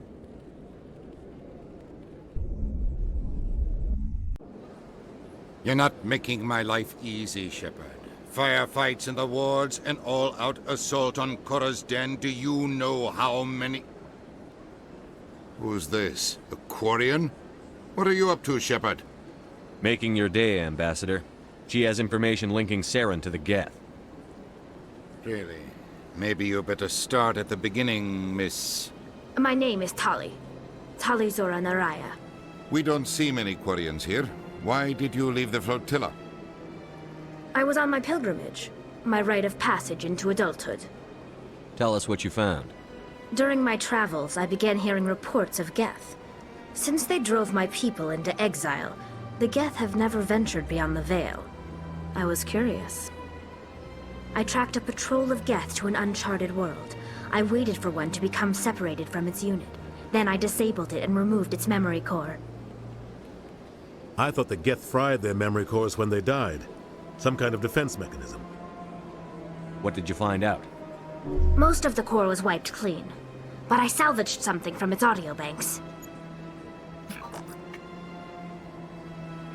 You're not making my life easy, Shepard. Firefights in the wards, an all-out assault on Korra's den. Do you know how many... Who's this? The Quarian? What are you up to, Shepard? Making your day, Ambassador. She has information linking Saren to the Geth. Really? Maybe you better start at the beginning, Miss... My name is Tali. Tali Zora Naraya. We don't see many Quarians here. Why did you leave the flotilla? I was on my pilgrimage. My rite of passage into adulthood. Tell us what you found. During my travels, I began hearing reports of Geth. Since they drove my people into exile, the Geth have never ventured beyond the Veil. I was curious. I tracked a patrol of Geth to an uncharted world. I waited for one to become separated from its unit. Then I disabled it and removed its memory core. I thought the Geth fried their memory cores when they died. Some kind of defense mechanism. What did you find out? Most of the core was wiped clean, but I salvaged something from its audio banks.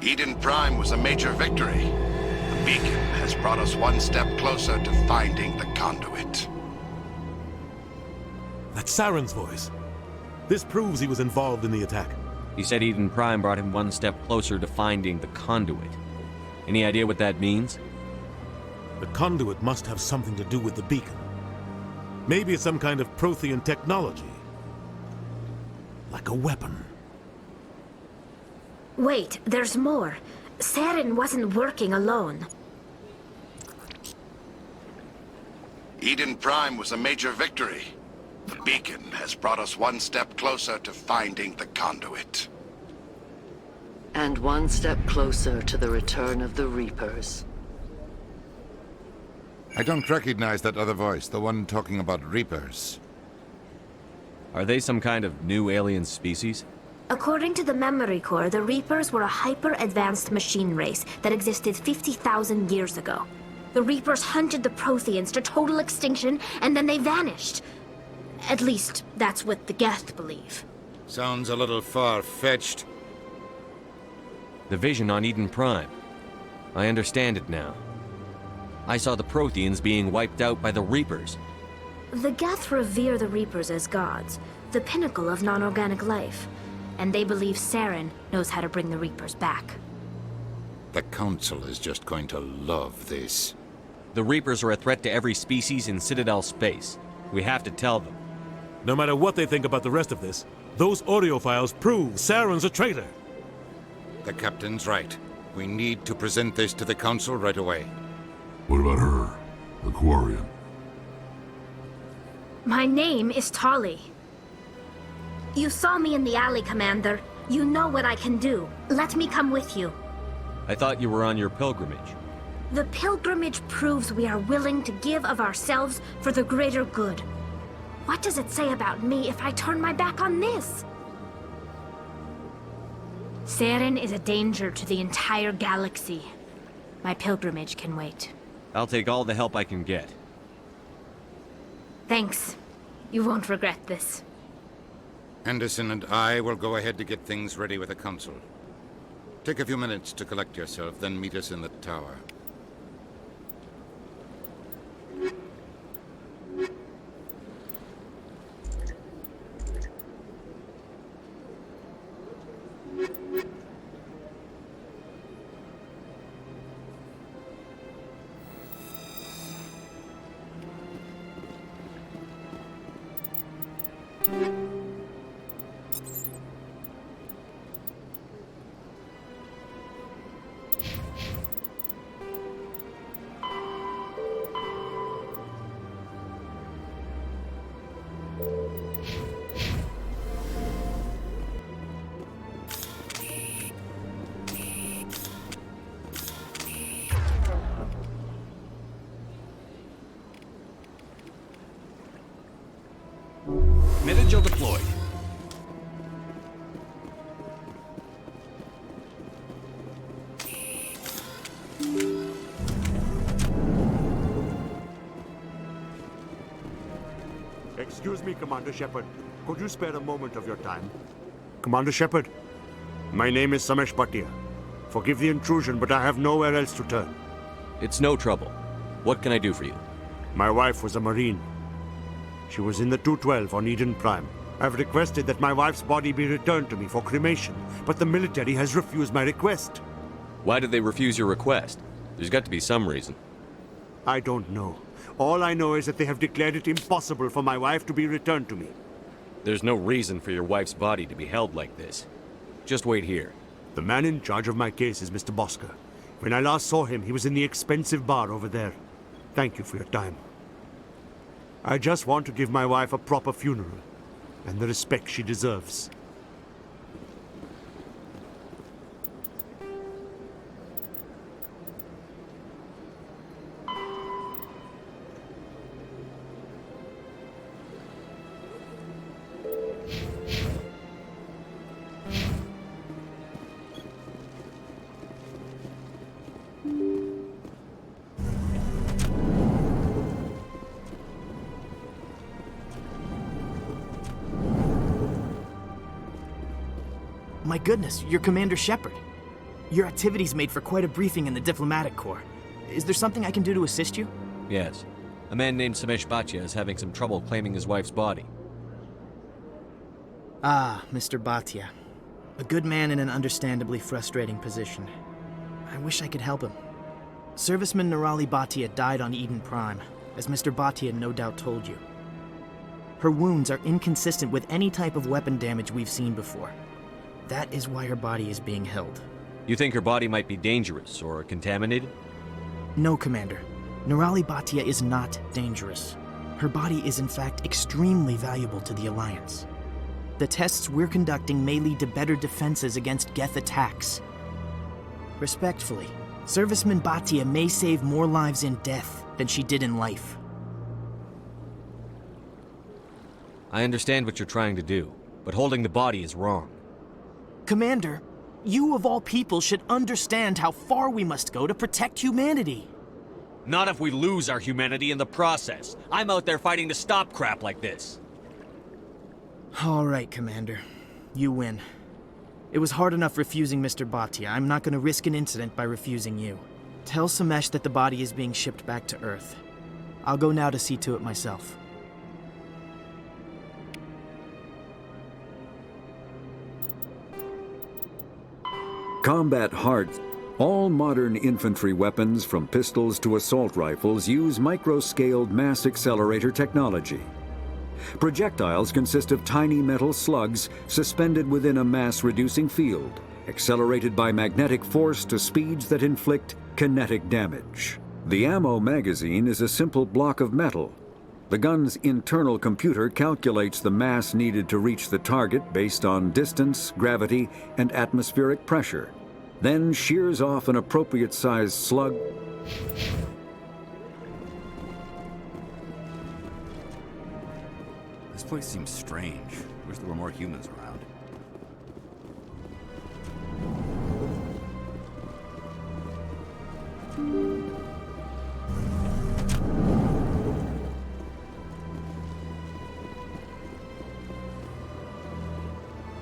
Eden Prime was a major victory. The beacon has brought us one step closer to finding the conduit. That's Saren's voice. This proves he was involved in the attack. He said Eden Prime brought him one step closer to finding the conduit. Any idea what that means? The conduit must have something to do with the beacon. Maybe it's some kind of Prothean technology. Like a weapon. Wait, there's more. Saren wasn't working alone. Eden Prime was a major victory. The beacon has brought us one step closer to finding the conduit. And one step closer to the return of the Reapers. I don't recognize that other voice, the one talking about Reapers. Are they some kind of new alien species? According to the Memory Core, the Reapers were a hyper-advanced machine race that existed 50,000 years ago. The Reapers hunted the Protheans to total extinction, and then they vanished. At least, that's what the Geth believe. Sounds a little far-fetched. The vision on Eden Prime. I understand it now. I saw the Protheans being wiped out by the Reapers. The Geth revere the Reapers as gods, the pinnacle of non-organic life. And they believe Saren knows how to bring the Reapers back. The Council is just going to love this. The Reapers are a threat to every species in Citadel space. We have to tell them. No matter what they think about the rest of this, those audio files prove Saren's a traitor. The Captain's right. We need to present this to the Council right away. What about her? The Quarian? My name is Tali. You saw me in the alley, Commander. You know what I can do. Let me come with you. I thought you were on your pilgrimage. The pilgrimage proves we are willing to give of ourselves for the greater good. What does it say about me if I turn my back on this? Saren is a danger to the entire galaxy. My pilgrimage can wait. I'll take all the help I can get. Thanks. You won't regret this. Anderson and I will go ahead to get things ready with the Council. Take a few minutes to collect yourself, then meet us in the tower. Mid-Angel deployed. Excuse me, Commander Shepard. Could you spare a moment of your time? Commander Shepard, my name is Samesh Bhatia. Forgive the intrusion, but I have nowhere else to turn. It's no trouble. What can I do for you? My wife was a Marine. She was in the 212 on Eden Prime. I've requested that my wife's body be returned to me for cremation, but the military has refused my request. Why did they refuse your request? There's got to be some reason. I don't know. All I know is that they have declared it impossible for my wife to be returned to me. There's no reason for your wife's body to be held like this. Just wait here. The man in charge of my case is Mr. Bosker. When I last saw him, he was in the expensive bar over there. Thank you for your time. I just want to give my wife a proper funeral, and the respect she deserves. My goodness, you're Commander Shepard. Your activities made for quite a briefing in the diplomatic corps. Is there something I can do to assist you? Yes. A man named Samesh Bhatia is having some trouble claiming his wife's body. Ah, Mr. Bhatia. A good man in an understandably frustrating position. I wish I could help him. Serviceman Nirali Bhatia died on Eden Prime, as Mr. Bhatia no doubt told you. Her wounds are inconsistent with any type of weapon damage we've seen before. That is why her body is being held. You think her body might be dangerous or contaminated? No, Commander. Nirali Bhatia is not dangerous. Her body is in fact extremely valuable to the Alliance. The tests we're conducting may lead to better defenses against Geth attacks. Respectfully, Serviceman Bhatia may save more lives in death than she did in life. I understand what you're trying to do, but holding the body is wrong. Commander, you of all people should understand how far we must go to protect humanity. Not if we lose our humanity in the process. I'm out there fighting to stop crap like this. All right, Commander. You win. It was hard enough refusing Mr. Bhatia. I'm not going to risk an incident by refusing you. Tell Samesh that the body is being shipped back to Earth. I'll go now to see to it myself. Combat hard. All modern infantry weapons, from pistols to assault rifles, use micro-scaled mass accelerator technology. Projectiles consist of tiny metal slugs suspended within a mass-reducing field, accelerated by magnetic force to speeds that inflict kinetic damage. The ammo magazine is a simple block of metal. The gun's internal computer calculates the mass needed to reach the target based on distance, gravity, and atmospheric pressure, then shears off an appropriate-sized slug. This place seems strange. Wish there were more humans around.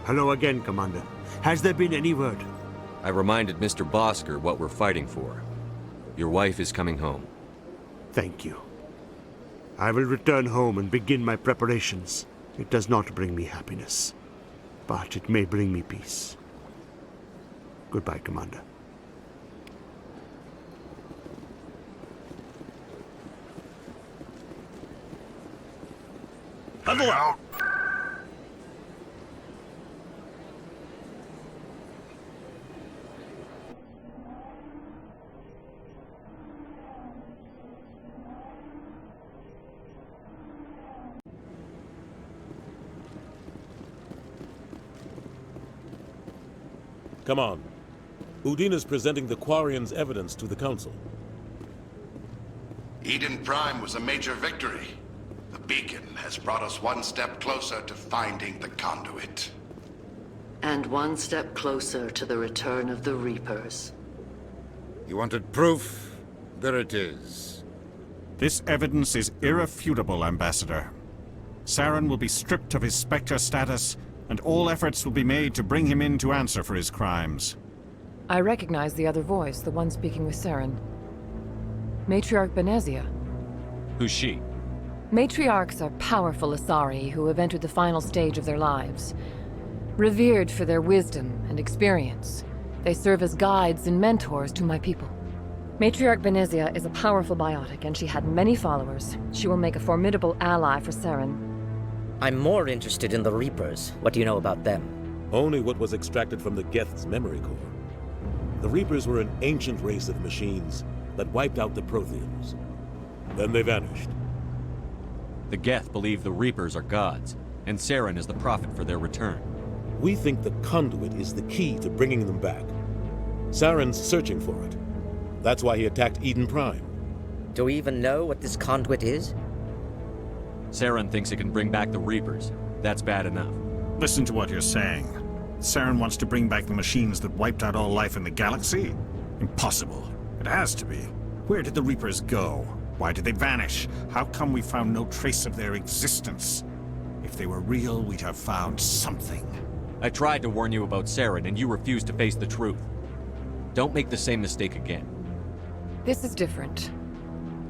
Hello again, Commander. Has there been any word? I reminded Mr. Bosker what we're fighting for. Your wife is coming home. Thank you. I will return home and begin my preparations. It does not bring me happiness, but it may bring me peace. Goodbye, Commander. Huddle out! Come on. Udin is presenting the Quarians' evidence to the Council. Eden Prime was a major victory. The beacon has brought us one step closer to finding the conduit. And one step closer to the return of the Reapers. You wanted proof? There it is. This evidence is irrefutable, Ambassador. Saren will be stripped of his Spectre status, and all efforts will be made to bring him in to answer for his crimes. I recognize the other voice, the one speaking with Saren. Matriarch Benezia. Who's she? Matriarchs are powerful Asari who have entered the final stage of their lives. Revered for their wisdom and experience, they serve as guides and mentors to my people. Matriarch Benezia is a powerful biotic, and she had many followers. She will make a formidable ally for Saren. I'm more interested in the Reapers. What do you know about them? Only what was extracted from the Geth's memory core. The Reapers were an ancient race of machines that wiped out the Protheans. Then they vanished. The Geth believe the Reapers are gods, and Saren is the prophet for their return. We think the conduit is the key to bringing them back. Saren's searching for it. That's why he attacked Eden Prime. Do we even know what this conduit is? Saren thinks it can bring back the Reapers. That's bad enough. Listen to what you're saying. Saren wants to bring back the machines that wiped out all life in the galaxy? Impossible. It has to be. Where did the Reapers go? Why did they vanish? How come we found no trace of their existence? If they were real, we'd have found something. I tried to warn you about Saren, and you refused to face the truth. Don't make the same mistake again. This is different.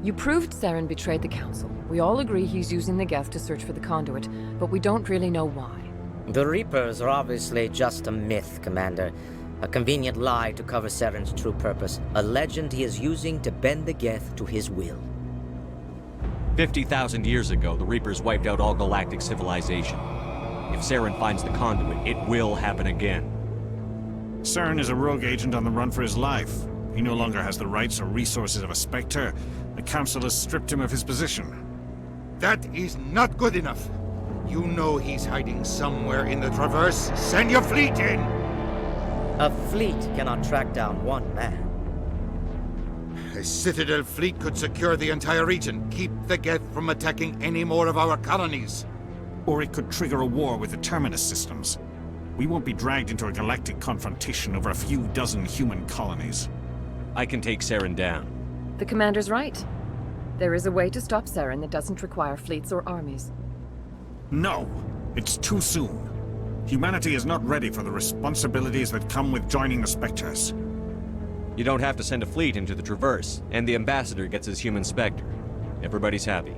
You proved Saren betrayed the Council. We all agree he's using the Geth to search for the conduit, but we don't really know why. The Reapers are obviously just a myth, Commander. A convenient lie to cover Saren's true purpose. A legend he is using to bend the Geth to his will. 50,000 years ago, the Reapers wiped out all galactic civilization. If Saren finds the conduit, it will happen again. Saren is a rogue agent on the run for his life. He no longer has the rights or resources of a Spectre. The Council has stripped him of his position. That is not good enough. You know he's hiding somewhere in the Traverse. Send your fleet in! A fleet cannot track down one man. A Citadel fleet could secure the entire region, keep the Geth from attacking any more of our colonies. Or it could trigger a war with the Terminus systems. We won't be dragged into a galactic confrontation over a few dozen human colonies. I can take Saren down. The Commander's right. There is a way to stop Saren that doesn't require fleets or armies. No! It's too soon. Humanity is not ready for the responsibilities that come with joining the Spectres. You don't have to send a fleet into the Traverse, and the Ambassador gets his human Spectre. Everybody's happy.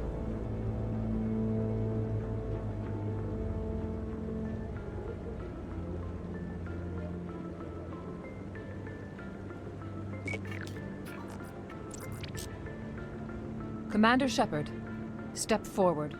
Commander Shepard, step forward.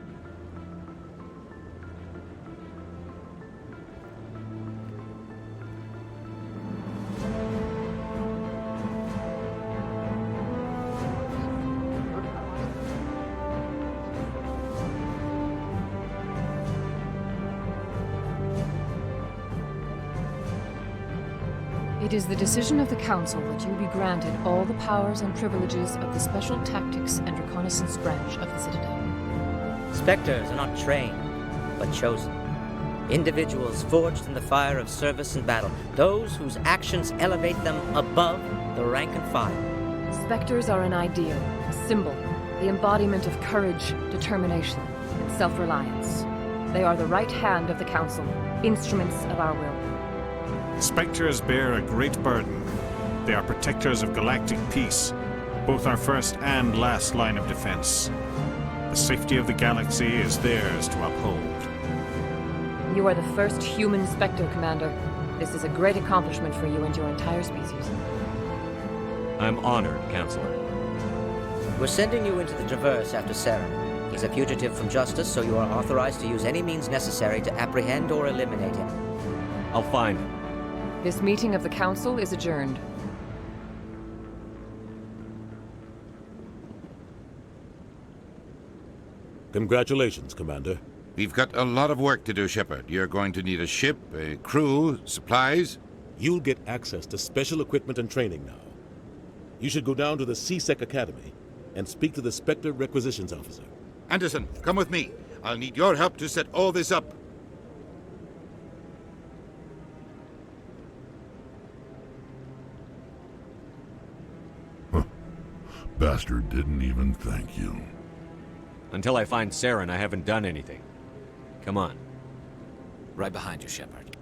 It is the decision of the Council that you be granted all the powers and privileges of the Special Tactics and Reconnaissance Branch of the Citadel. Spectres are not trained, but chosen. Individuals forged in the fire of service and battle. Those whose actions elevate them above the rank and file. Spectres are an ideal, a symbol, the embodiment of courage, determination, and self-reliance. They are the right hand of the Council, instruments of our will. Spectres bear a great burden. They are protectors of galactic peace, both our first and last line of defense. The safety of the galaxy is theirs to uphold. You are the first human Spectre, Commander. This is a great accomplishment for you and your entire species. I'm honored, Counselor. We're sending you into the Traverse after Saren. He's a fugitive from justice, so you are authorized to use any means necessary to apprehend or eliminate him. I'll find him. This meeting of the Council is adjourned. Congratulations, Commander. We've got a lot of work to do, Shepard. You're going to need a ship, a crew, supplies. You'll get access to special equipment and training now. You should go down to the C-Sec Academy and speak to the Spectre Requisitions Officer. Anderson, come with me. I'll need your help to set all this up. Bastard didn't even thank you. Until I find Saren, I haven't done anything. Come on. Right behind you, Shepard.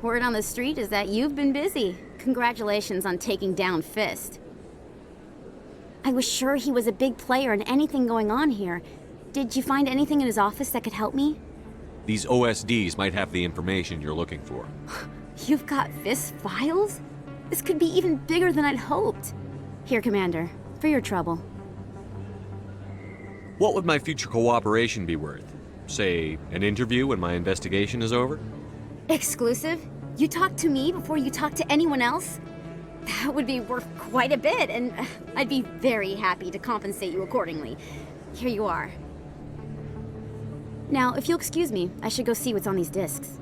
Word on the street is that you've been busy. Congratulations on taking down Fist. I was sure he was a big player in anything going on here. Did you find anything in his office that could help me? These OSDs might have the information you're looking for. You've got Fist's files? This could be even bigger than I'd hoped. Here, Commander, for your trouble. What would my future cooperation be worth? Say, an interview when my investigation is over? Exclusive? You talk to me before you talk to anyone else? That would be worth quite a bit, and I'd be very happy to compensate you accordingly. Here you are. Now, if you'll excuse me, I should go see what's on these discs.